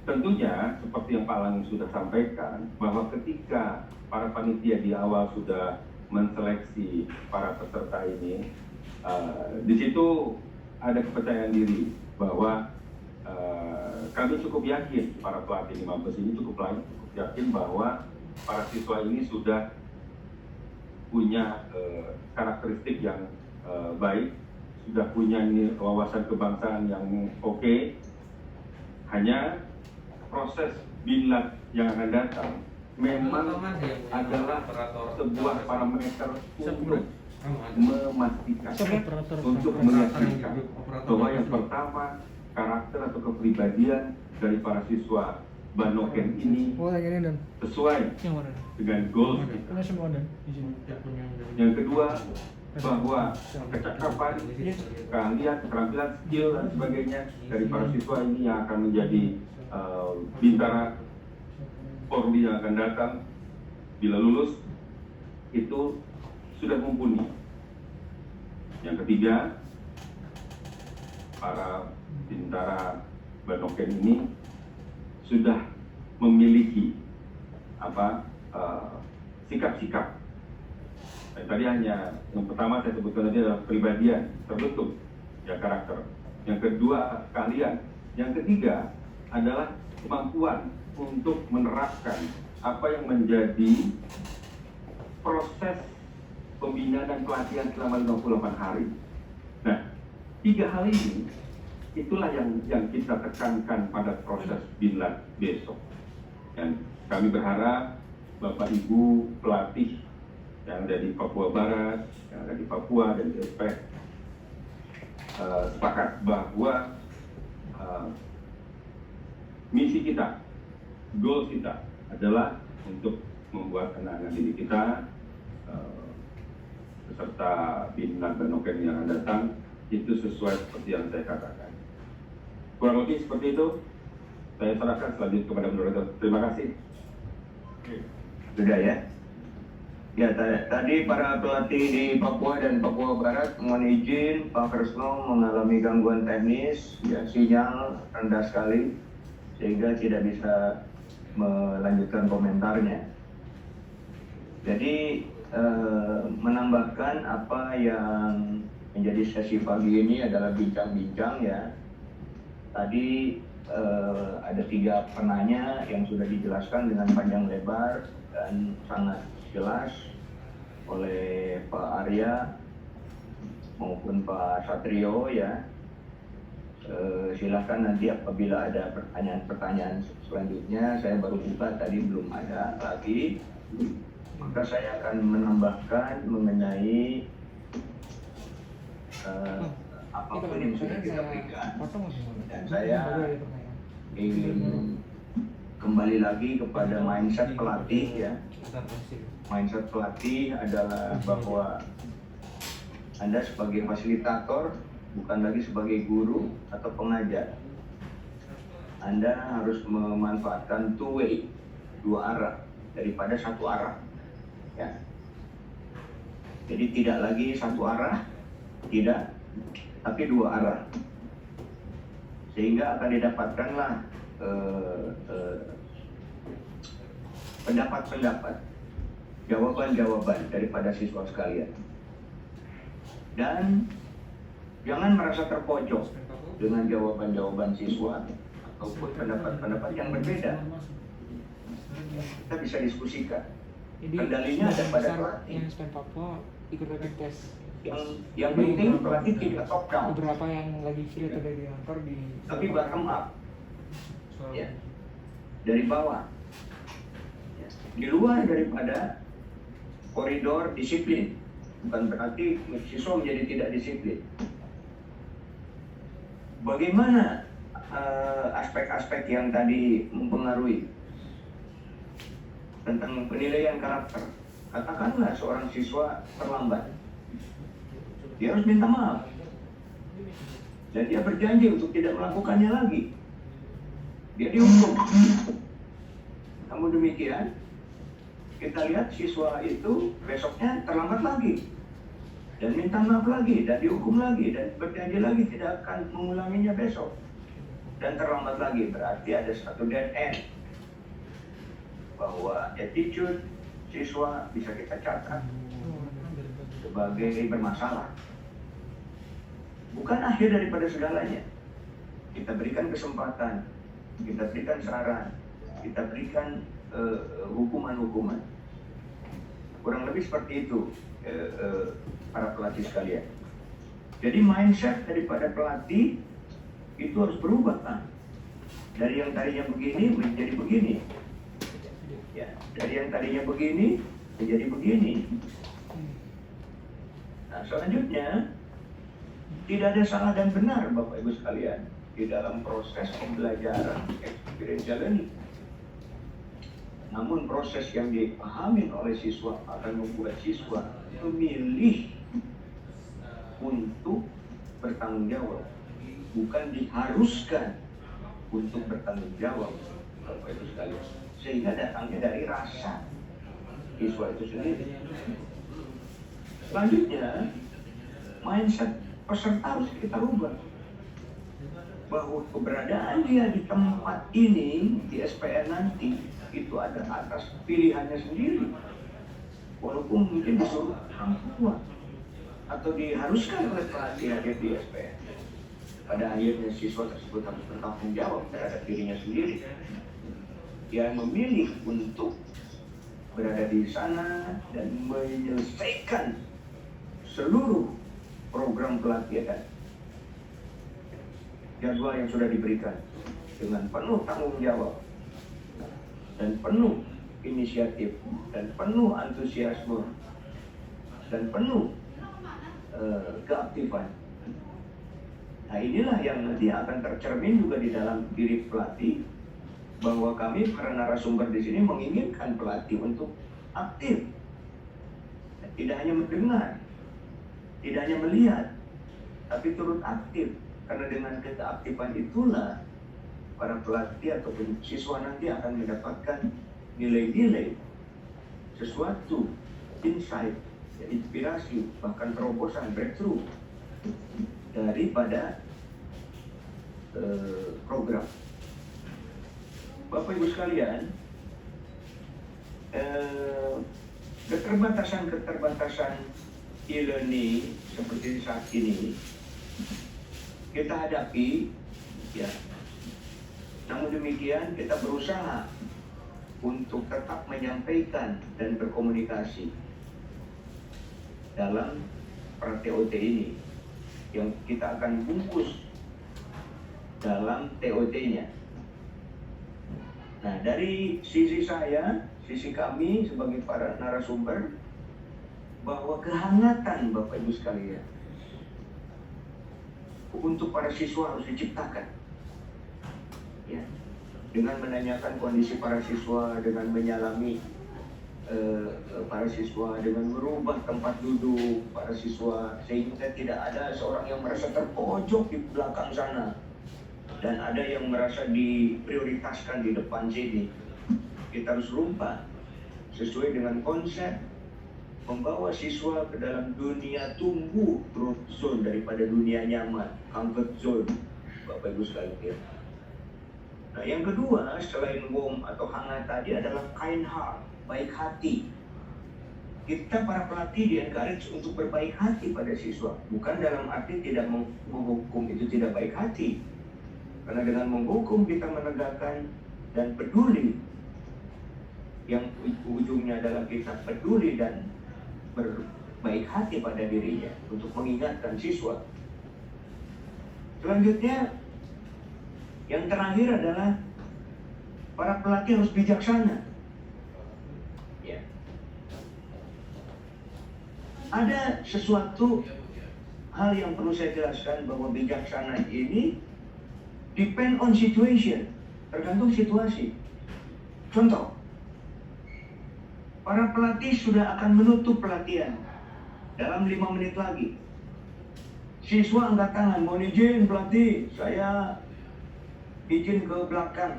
tentunya seperti yang Pak Langgeng sudah sampaikan, bahwa ketika para panitia di awal sudah menseleksi para peserta ini, di situ ada kepercayaan diri bahwa kami cukup yakin, para pelatih di Mabes ini cukup yakin bahwa para siswa ini sudah punya karakteristik yang baik, sudah punya wawasan kebangsaan yang oke. Hanya proses binlat yang akan datang memang adalah sebuah parameter untuk memastikan, untuk meyakinkan bahwa yang pertama, karakter atau kepribadian dari para siswa Banoken ini Oh, yang ini dan sesuai yang mana? dengan goals kita. Ini semua dan di sini. Yang kedua, bahwa kecakapan, keahlian, keterampilan, skill dan sebagainya dari para siswa ini yang akan menjadi bintara Polri yang akan datang bila lulus itu sudah mumpuni. Yang ketiga, para bintara Banoken ini sudah memiliki sikap-sikap. Tadi hanya yang pertama saya sebutkan tadi adalah kepribadian terbentuk, ya karakter. Yang kedua keahlian. Yang ketiga adalah kemampuan untuk menerapkan apa yang menjadi proses pembinaan dan pelatihan selama 58 hari. Nah, 3 hal ini itulah yang kita tekankan pada proses binlat besok. Dan kami berharap Bapak Ibu pelatih yang ada di Papua Barat, yang ada di Papua dan di Aspek sepakat bahwa misi kita, goal kita adalah untuk membuat anak-anak didik kita beserta Binlat Banoken yang akan datang itu sesuai seperti yang saya katakan. Kurang lebih seperti itu. Saya serahkan selanjutnya kepada moderator. Terima kasih. Sudah ya? Ya, tadi para pelatih di Papua dan Papua Barat mohon izin Pak Kresno mengalami gangguan teknis, ya sinyal rendah sekali sehingga tidak bisa melanjutkan komentarnya. Jadi menambahkan apa yang menjadi sesi pagi ini adalah bincang-bincang ya. Tadi ada 3 penanya yang sudah dijelaskan dengan panjang lebar dan sangat jelas oleh Pak Arya maupun Pak Satrio ya. Silakan nanti apabila ada pertanyaan-pertanyaan selanjutnya, saya baru buka tadi belum ada lagi, maka saya akan menambahkan mengenai apapun yang sudah kita berikan. Dan saya ingin kembali lagi kepada mindset pelatih ya. Mindset pelatih adalah bahwa Anda sebagai fasilitator, bukan lagi sebagai guru atau pengajar. Anda harus memanfaatkan two way, 2 arah daripada 1 arah. Ya. Jadi tidak lagi 1 arah, tidak, tapi 2 arah. Sehingga akan didapatkanlah pendapat-pendapat, jawaban-jawaban daripada siswa sekalian. Dan jangan merasa terpojok dengan jawaban-jawaban siswa ataupun pendapat-pendapat yang berbeda. Kita bisa diskusikan. Kendalinya ada pada pelatih. Yang SPEN Papua ikut rapid test. Yang penting pelatih tidak top down. Beberapa yang lagi free atau dari kantor di. Tapi bottom up. Ya. Dari bawah. Ya. Di luar daripada koridor disiplin. Bukan berarti siswa menjadi tidak disiplin. Bagaimana aspek-aspek yang tadi mempengaruhi tentang penilaian karakter? Katakanlah seorang siswa terlambat, dia harus minta maaf dan dia berjanji untuk tidak melakukannya lagi. Dia dihukum. Namun demikian, kita lihat siswa itu besoknya terlambat lagi dan minta maaf lagi dan dihukum lagi dan berjanji lagi tidak akan mengulanginya besok dan terlambat lagi. Berarti ada satu dead end bahwa attitude siswa bisa kita catat sebagai bermasalah. Bukan akhir daripada segalanya. Kita berikan kesempatan, kita berikan saran, kita berikan hukuman-hukuman. Kurang lebih seperti itu para pelatih sekalian. Jadi mindset daripada pelatih itu harus berubah kan? Dari yang tadinya begini menjadi begini. Ya, dari yang tadinya begini menjadi begini. Nah, selanjutnya tidak ada salah dan benar Bapak Ibu sekalian di dalam proses pembelajaran experiential learning. Namun proses yang dipahami oleh siswa akan membuat siswa memilih untuk bertanggung jawab, bukan diharuskan untuk bertanggung jawab, Bapak Ibu sekalian. Sehingga datangnya dari rasa siswa itu sendiri. Selanjutnya, mindset peserta harus kita rubah, bahwa keberadaan dia di tempat ini, di SPN nanti, itu ada atas pilihannya sendiri. Walaupun mungkin disuruh orang tua atau diharuskan oleh pelatih hadir di SPN. Pada akhirnya siswa tersebut harus bertanggung jawab terhadap dirinya sendiri. Dia memilih untuk berada di sana dan menyelesaikan seluruh program pelatihan jadwal yang sudah diberikan dengan penuh tanggung jawab dan penuh inisiatif dan penuh antusiasme dan penuh keaktifan. Nah, inilah yang nanti akan tercermin juga di dalam diri pelatih, bahwa kami para narasumber di sini menginginkan pelatih untuk aktif, tidak hanya mendengar, tidak hanya melihat, tapi turut aktif. Karena dengan keaktifan itulah para pelatih ataupun siswa nanti akan mendapatkan nilai-nilai, sesuatu, insight, inspirasi, bahkan terobosan, breakthrough daripada program. Bapak Ibu sekalian, keterbatasan e-learning seperti saat ini kita hadapi, ya. Namun demikian kita berusaha untuk tetap menyampaikan dan berkomunikasi dalam pra-TOT ini yang kita akan bungkus dalam TOT-nya. Nah, dari sisi saya, sisi kami sebagai para narasumber, bahwa kehangatan Bapak Ibu sekalian untuk para siswa harus diciptakan, ya, dengan menanyakan kondisi para siswa, dengan menyalami para siswa, dengan merubah tempat duduk para siswa sehingga tidak ada seorang yang merasa terpojok di belakang sana dan ada yang merasa diprioritaskan di depan sini. Kita harus rubah sesuai dengan konsep membawa siswa ke dalam dunia tumbuh growth zone daripada dunia nyaman, comfort zone, Bapak Ibu sekalian. Nah, yang kedua selain warm atau hangat tadi adalah kind heart, baik hati. Kita para pelatih di-encourage untuk berbaik hati pada siswa, bukan dalam arti tidak menghukum itu tidak baik hati. Karena dengan menghukum kita menegakkan dan peduli, yang ujungnya adalah kita peduli dan berbaik hati pada dirinya untuk mengingatkan siswa. Selanjutnya, yang terakhir adalah para pelatih harus bijaksana. Ya. Ada sesuatu hal yang perlu saya jelaskan, bahwa bijaksana ini depend on situation, tergantung situasi. Contoh, para pelatih sudah akan menutup pelatihan dalam 5 menit lagi. Siswa angkat tangan, mohon izin pelatih, saya izin ke belakang.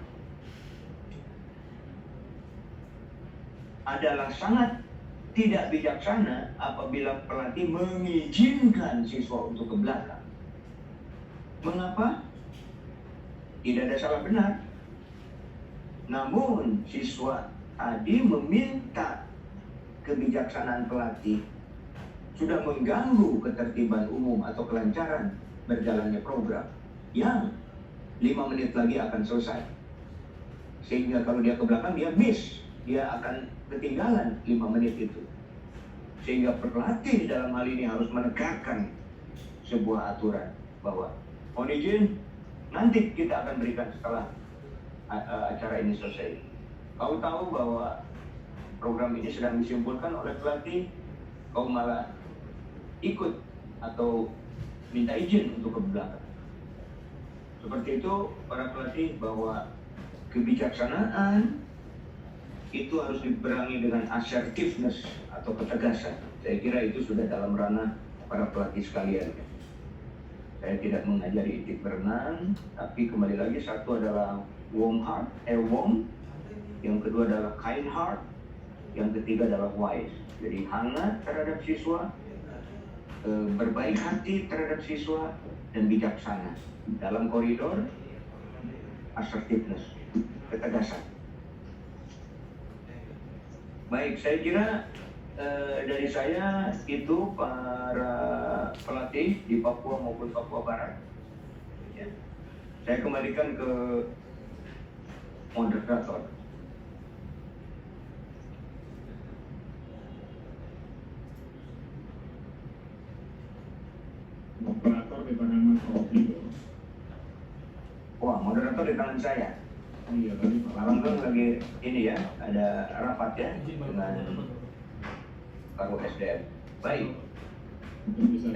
Adalah sangat tidak bijaksana apabila pelatih mengizinkan siswa untuk ke belakang. Mengapa? Tidak ada salah benar. Namun siswa tadi meminta kebijaksanaan pelatih, sudah mengganggu ketertiban umum atau kelancaran berjalannya program yang 5 menit lagi akan selesai. Sehingga kalau dia ke belakang, dia miss, dia akan ketinggalan 5 menit itu. Sehingga pelatih dalam hal ini harus menegakkan sebuah aturan bahwa mohon izin, nanti kita akan berikan setelah acara ini selesai. Kau tahu bahwa program ini sedang disimpulkan oleh pelatih, kau malah ikut atau minta izin untuk ke belakang. Seperti itu para pelatih, bahwa kebijaksanaan itu harus diperangi dengan assertiveness atau ketegasan. Saya kira itu sudah dalam ranah para pelatih sekalian. Saya tidak mengajari etik berenang, tapi kembali lagi satu adalah warm, yang kedua adalah kind heart, yang ketiga adalah wise. Jadi hangat terhadap siswa, berbaik hati terhadap siswa, dan bijaksana dalam koridor assertiveness, ketegasan. Baik, saya kira dari saya itu para pelatih di Papua maupun Papua Barat. Ya. Saya kembalikan ke moderator. Moderator di tangan Mas Robi. Wah, moderator di tangan saya. Iya tadi Pak. Malam kan lagi ini ya, ada rapat ya dengan Karo SDM. Baik. Mungkin bisa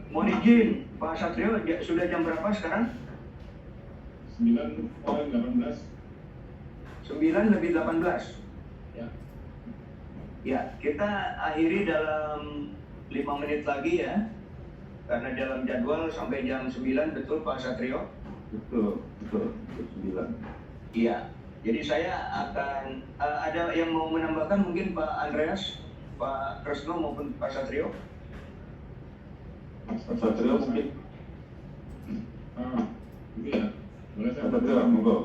Mohon izin, Pak Satrio, sudah jam berapa sekarang? 9:18. 9:18. Ya. Ya, kita akhiri dalam 5 menit lagi ya. Karena dalam jadwal sampai jam 9, betul Pak Satrio? Betul, 9. Iya. Jadi saya akan ada yang mau menambahkan mungkin Pak Andreas, Pak Kresno maupun Pak Satrio. Mas Satrio mungkin. Itu ya. Boleh saya Mas Satrio, monggo.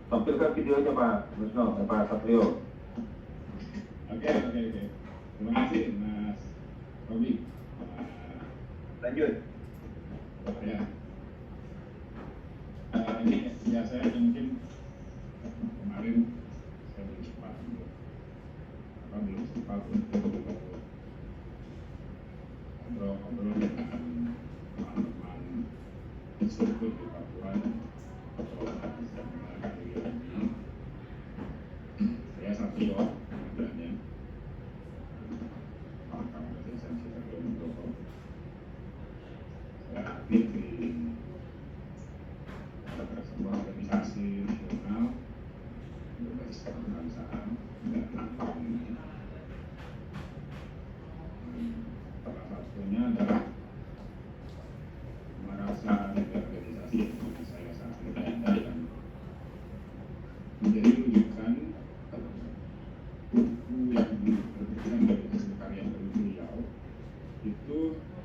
Tampilkan videonya Pak Kresno, Pak Satrio. Oke. Terima kasih Mas Robi. Lanjut. Ya. Ini ya saya mungkin kemarin saya belum sempat untuk ngobrol dengan teman-teman instruktur di Papua atau kali ini. Saya Satrio sebenarnya Mahkamah Konstitusi Satrio Nugroho. Saya aktif di sebuah organisasi nasional berbasis kebangsaan dan salah satunya adalah merasa dari organisasi yang saya saat ini ada dan menjadi rujukan buku yang diterbitkan dari hasil karya beliau itu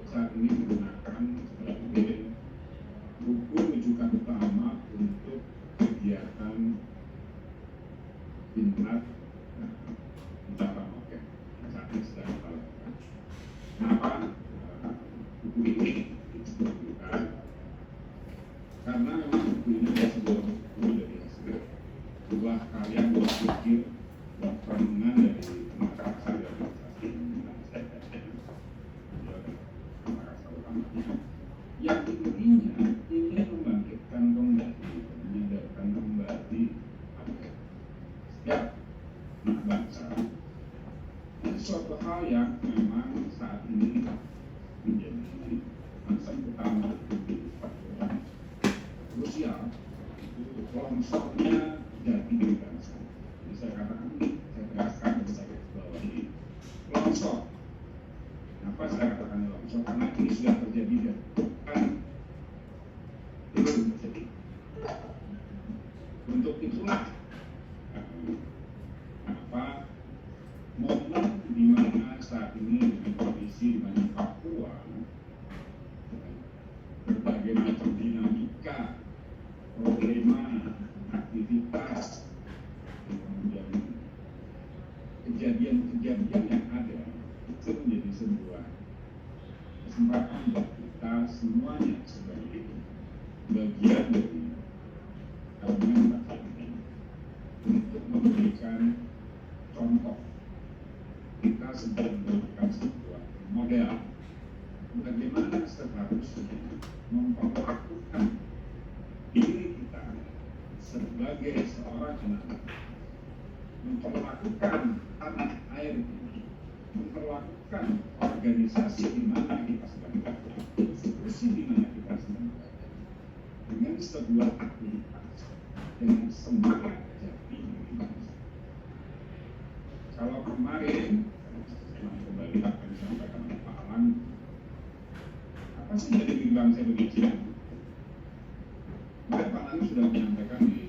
saat ini digunakan sebagai buku rujukan utama untuk kegiatan Binmat Ucapan Oke saat ini sedang kita lakukan. Kenapa buku ini disebutkan? Karena memang buku ini adalah sebuah buku dari hasil sebuah karya berpikir dan perenungan dari Makassar organisasi Makassar utamanya yang intinya ingin membangkitkan kembali, menyadarkan kembali setiap anak bangsa suatu hal yang memang saat ini menjadi concern utama di Papua. Krusial itu longsornya jadi bangsa. Jadi saya katakan, saya tegaskan dan saya bawahi longsor. Kenapa saya katakan longsor? Karena ini sudah terjadi dan bukan belum terjadi. Untuk itulah momen di mana saat ini dengan kondisi di mana Papua berbagai macam dinamika, problema, aktivitas, kemudian kejadian-kejadian yang ada itu menjadi sebuah kesempatan buat kita semuanya sebagai bagian dari elemen bangsa ini untuk memberikan contoh. Kita sedang memberikan sebuah model bagaimana seharusnya memperlakukan diri kita sebagai seorang anak, memperlakukan tanah air ini, memperlakukan organisasi di mana kita sedang berada, institusi di mana kita sedang berada, dengan sebuah aktivitas dengan semangat jati. Kalau kemarin kembali apa yang disampaikan oleh Pak Alan, apa sih yang dibilang saya begitu? Pak Alan sudah menyampaikan di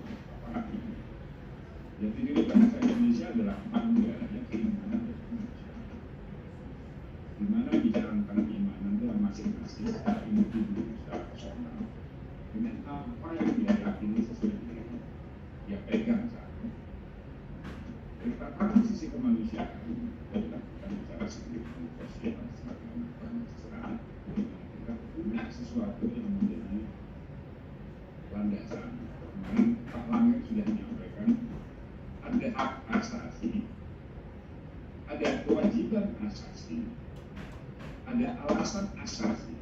paparan. Jadi diri bangsa Indonesia adalah negara yang keimanan dan kemanusiaan. Di mana bicara tentang keimanan adalah masing-masing secara individu, secara personal, dengan apa yang dia yakini sesuai dengan dia pegang saat ini. Tetapi sisi kemanusiaan kita bicara sendiri sosial sebagai kemanusiaan, kita punya sesuatu yang menjadi landasan. Kemarin Pak Langit sudah menyampaikan ada hak asasi, ada kewajiban asasi, ada alasan asasi,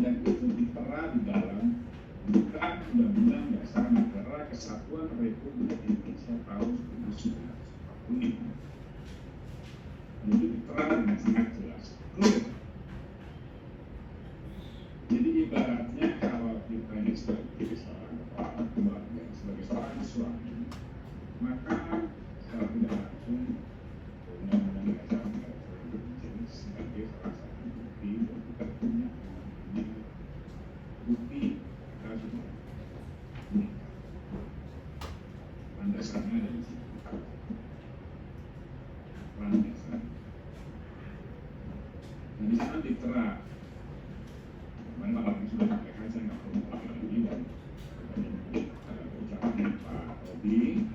dan itu ditera di dalam bukan Undang-Undang Dasar Negara Kesatuan Republik Indonesia tahun 1945. Itu ditera dengan sangat jelas. Jadi ibaratnya kalau kita ini sebagai seorang kepala keluarga, sebagai seorang suami, maka secara tidak langsung Undang-Undang Dasar Negara Republik Indonesia sebagai salah satu bukti bahwa kita punya bukti kita sudah menikah. Landasannya ada di situ. Landasan. Nah di sana ditera. Kemarin Pak Langit sudah sampaikan, saya nggak perlu ulang lagi dan ucapan Pak Robi.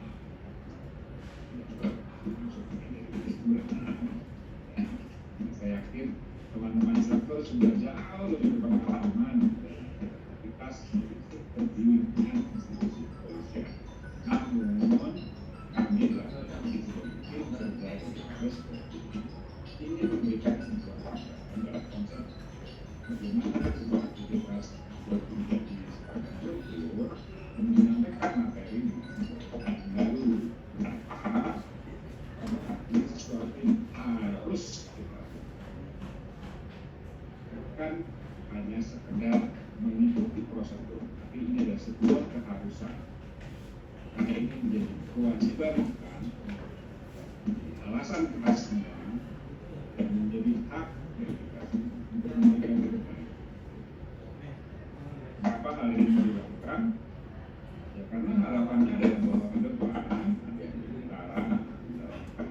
Saya yakin teman-teman instruktur sudah jauh lebih berpengalaman kita terdiri dengan institusi kepolisian. Namun kami dalam institusi terus ingin memberikan sesuatu dalam konsep bagaimana sebuah aktivitas menjadi struktur dan menyampaikan materi lalu apa sesuatu yang harus kita bukan hanya sekedar mengikuti prosedur, tapi ini adalah sebuah keharusan. Karena ini menjadi kewajiban kita, alasan kita semua, dan menjadi hak dari kita semua untuk memberikan yang terbaik. Kenapa hal ini dilakukan? Ya karena harapannya adalah bahwa ke depan ada yang utara dalam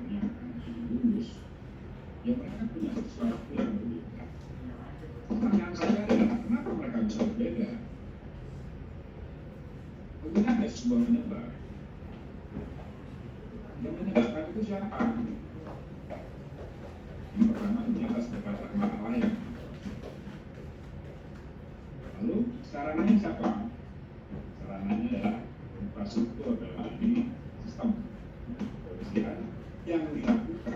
yang akan lulus, ya mereka punya sesuatu yang berbeda. Pertanyaan saya adalah kenapa mereka bisa berbeda? Mungkin ada sebuah penyebab. Yang menyebabkan itu siapa? Yang pertama ini atas perkataan masalah yang. Lalu sarananya siapa? Sarananya adalah infrastruktur dalam ini sistem kepolisian yang dilakukan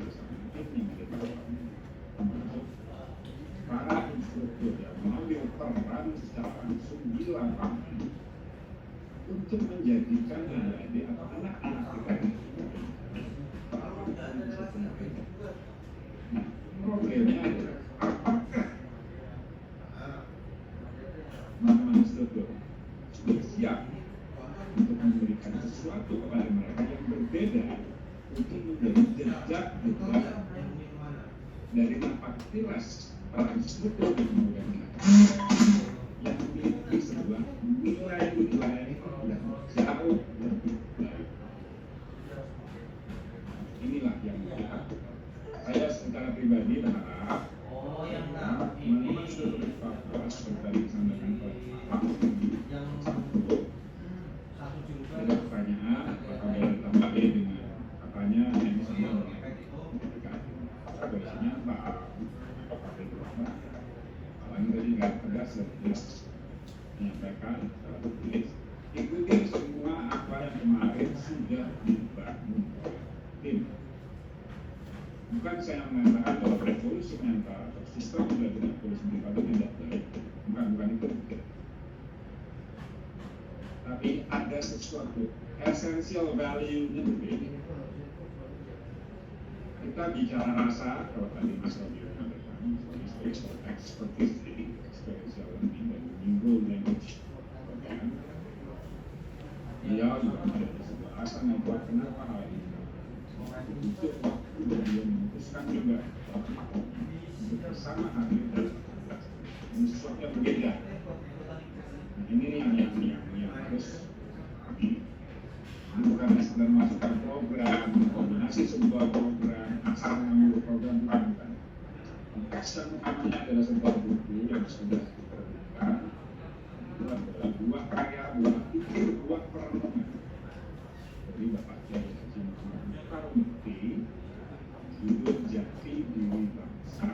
bersama tim yang ada di bawahnya, termasuk para instruktur yang mengambil peran secara langsung di lapangan untuk menjadikan adik atau anak-anak kita ini. Nah, problemnya adalah apakah teman-teman instruktur sudah siap untuk memberikan sesuatu kepada mereka yang berbeda untuk menjadi jejak dari napak tilas para instruktur di kemudian yang memiliki sebuah nilai-nilai yang jauh lebih baik. Inilah yang kita. Saya secara pribadi berharap teman-teman instruktur di Papua seperti disampaikan oleh Pak ada pertanyaan apakah boleh tambahin dengan katanya yang disampaikan biasanya Pak Alang tadi nggak tegas dan jelas menyampaikan secara tertulis ikuti semua apa yang kemarin sudah dibangun oleh tim. Bukan saya mengatakan bahwa revolusi mental atau sistem sudah tidak revolusi mental itu tidak baik. Bukan itu. Tapi ada sesuatu essential value-nya berbeda. Kita bicara rasa, kalau tadi Mas Robi mengatakan, expertise, experiential learning, dan neuro language beliau juga ada sebuah alasan yang kuat kenapa hal ini untuk waktu beliau memutuskan juga untuk bersama hadir ini sesuatu yang berbeda. Nah, ini yang harus bukan sekedar masukkan program, kombinasi sebuah program, asal mengambil program bukan. Teks yang utamanya adalah sebuah buku yang sudah diterbitkan. Itu adalah buah karya, buah pikir, buah perenungan dari Bapak Kiai Haji Muhammad Mukhtar Mukti, judul Jati Diri Bangsa.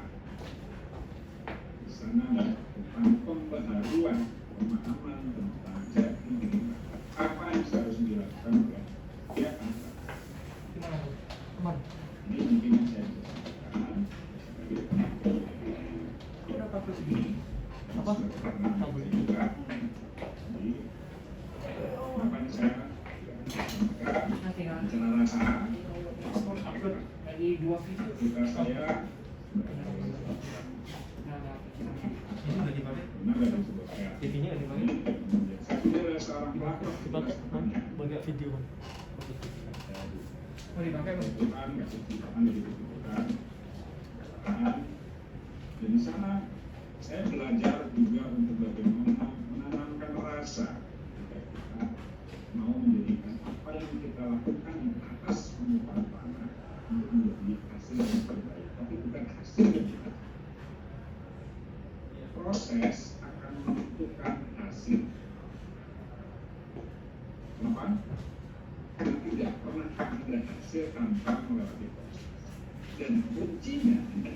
Di sana ada tentang pembaharuan pemahaman tentang jati diri bangsa. Apa yang seharusnya dilakukan oleh pihak bangsa. Gimana Bu? Aman. Ini mungkin yang saya bisa sampaikan sebagai penonton. Berapa plus ini? Apa? Karena Kabel. juga jadi makanya saya Nanti kan. bicara rasa Upload lagi 2 video. kita saya Nah, Ini udah dipakai? pernah dari sebuah kreatif. TV-nya udah dipakai? Saya juga adalah seorang pelakor. Dipakai? Banyak video bang. mau dipakai Bang? Tuhan kasih Tuhan dari Tuhan. Dan di sana saya belajar juga untuk bagaimana menanamkan rasa ketika kita mau menjadikan apa yang kita lakukan di atas permukaan tanah untuk menjadi hasil yang terbaik, tapi bukan hasil yang kita. Proses akan menentukan hasil. Kenapa? Karena tidak pernah ada hasil tanpa melewati proses. Dan kuncinya adalah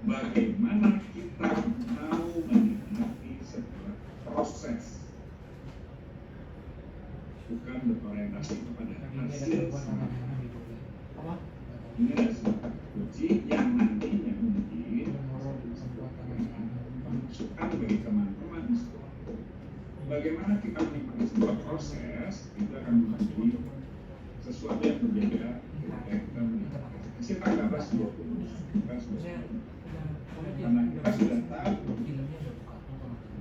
bagaimana kita mau menikmati sebuah proses, bukan berorientasi kepada hasil semata. Apa? Ini adalah sebuah kunci yang nantinya mungkin masukkan bagi teman-teman instruktur. Bagaimana kita menikmati sebuah proses itu akan menjadi sesuatu yang berbeda ketika kita menikmati hasil tanggal 20 bukan sesuatu. Karena kita sudah tahu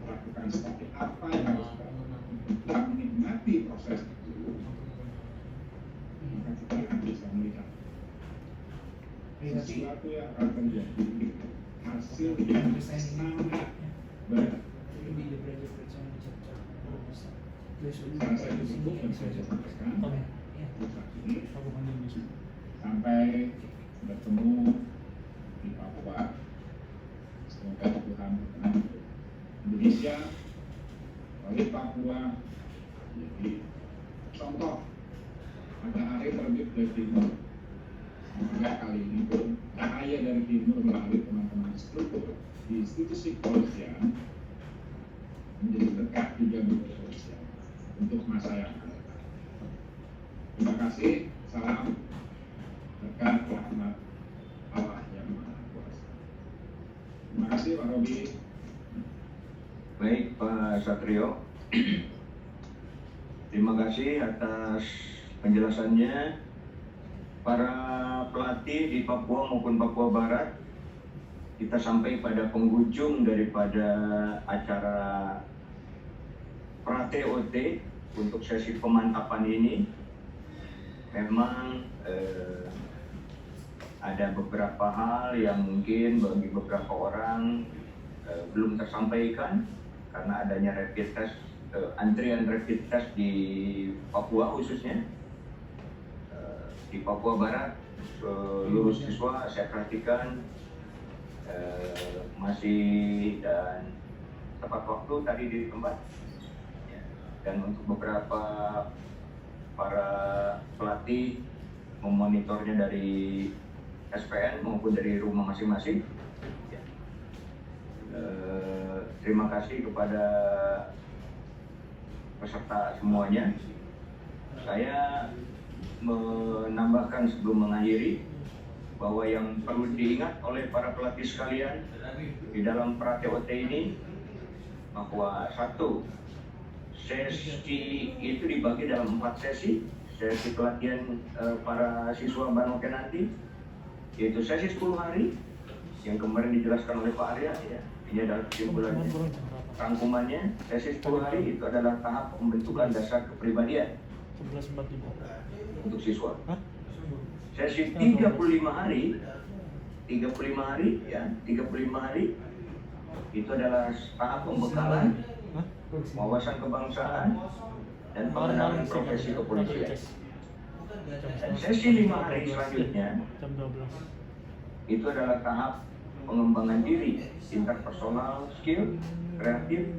melakukan seperti apa yang harus kita lakukan untuk menikmati proses itu, maka kita akan bisa melihat sesuatu yang akan terjadi, hasil yang sangat berat. Salah satu bentuk yang saya sampaikan saat ini sampai bertemu di Papua. Semoga Tuhan berkenan Indonesia oleh Papua jadi contoh pada hari terbit dari timur. Semoga kali ini pun cahaya dari timur melalui teman-teman struktur di institusi kepolisian menjadi dekat juga bagi kepolisian untuk masa yang akan datang. Terima kasih, salam berkat rahmat Allah yang Maha Kuasa. Terima kasih Pak Robi. Baik Pak Satrio, terima kasih atas penjelasannya. Para pelatih di Papua maupun Papua Barat, kita sampai pada penghujung daripada acara pra-TOT untuk sesi pemantapan ini. Memang ada beberapa hal yang mungkin bagi beberapa orang belum tersampaikan karena adanya rapid test, antrian rapid test di Papua khususnya. Di Papua Barat seluruh siswa saya perhatikan masih dan tepat waktu tadi di tempat ya. Dan untuk beberapa para pelatih memonitornya dari SPN maupun dari rumah masing-masing ya. Terima kasih kepada peserta semuanya. Saya menambahkan sebelum mengakhiri bahwa yang perlu diingat oleh para pelatih sekalian di dalam pra-TOT ini bahwa satu, sesi itu dibagi dalam 4 sesi pelatihan para siswa Banoke nanti, yaitu sesi 10 hari yang kemarin dijelaskan oleh Pak Arya ya. Ini adalah kesimpulannya, rangkumannya. Sesi 10 hari itu adalah tahap pembentukan dasar kepribadian 11.45. untuk siswa. Hah? Sesi 35 hari ya, 35 hari itu adalah tahap pembekalan Hah? wawasan kebangsaan dan pengenalan profesi kepolisian. Dan sesi 5 hari selanjutnya Jam 12. itu adalah tahap pengembangan diri, interpersonal skill, kreatif,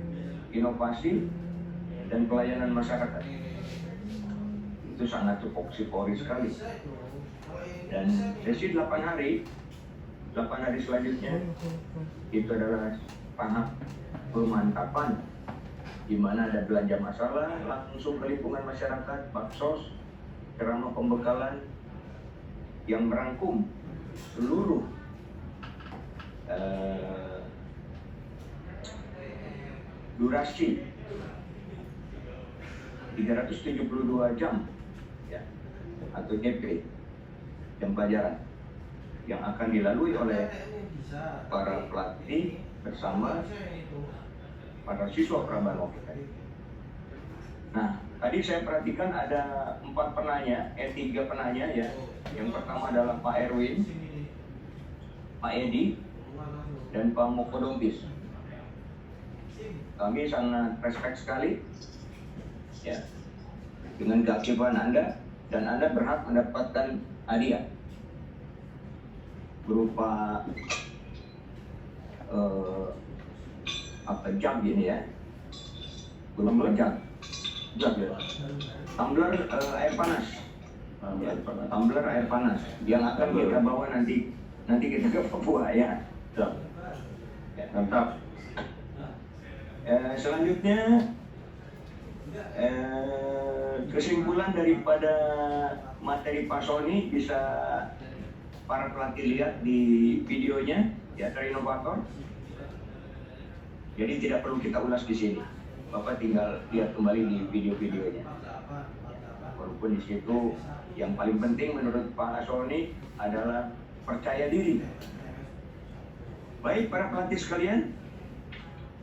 inovasi, dan pelayanan masyarakat. Itu sangat tupoksi sekali. Dan sesi 8 hari selanjutnya itu adalah tahap pemantapan, di mana ada belanja masalah langsung ke lingkungan masyarakat, baksos, ceramah pembekalan yang merangkum seluruh durasi 372 jam ya, atau JP, jam pelajaran yang akan dilalui oleh para pelatih bersama para siswa Prabanoke. Nah, tadi saya perhatikan ada 3 penanya ya. Yang pertama adalah Pak Erwin, Pak Edi, dan Pak Mokodompis. Kami sangat respect sekali ya dengan keaktifan Anda, dan Anda berhak mendapatkan hadiah berupa jam ini ya, berupa jam ya, tumbler air panas, tumbler air panas yang akan kita bawa nanti kita ke Papua ya. Mantap. Selanjutnya kesimpulan daripada materi Pak Sony bisa para pelatih lihat di videonya ya, dari inovator. Jadi tidak perlu kita ulas di sini. Bapak tinggal lihat kembali di video-videonya. Walaupun di situ yang paling penting menurut Pak Sony adalah percaya diri. Baik para pelatih sekalian,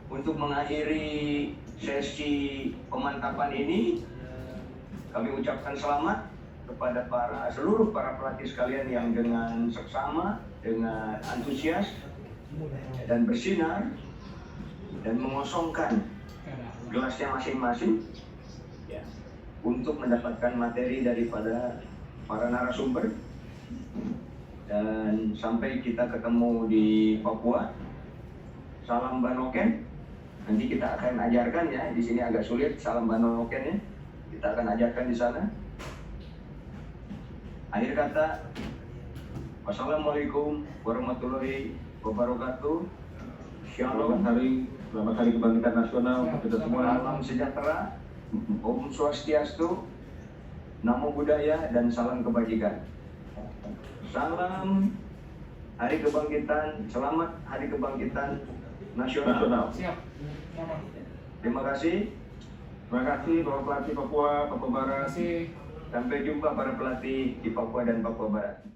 untuk mengakhiri sesi pemantapan ini, kami ucapkan selamat kepada seluruh para pelatih sekalian yang dengan seksama, dengan antusias dan bersinar dan mengosongkan gelasnya masing-masing ya, untuk mendapatkan materi daripada para narasumber. Dan sampai kita ketemu di Papua, salam Banoken. Nanti kita akan ajarkan ya, di sini agak sulit salam Banoken ya. Kita akan ajarkan di sana. Akhir kata, wassalamualaikum warahmatullahi wabarakatuh. Shalom. Selamat hari kebangkitan nasional untuk kita semua. Salam sejahtera, Om Swastiastu, Namo Buddhaya, dan salam kebajikan. Salam hari kebangkitan, selamat hari kebangkitan nasional. Siap. Selamat. Terima kasih. Terima kasih Bapak Pelatih Papua Barat. Terima kasih. Sampai jumpa para pelatih di Papua dan Papua Barat.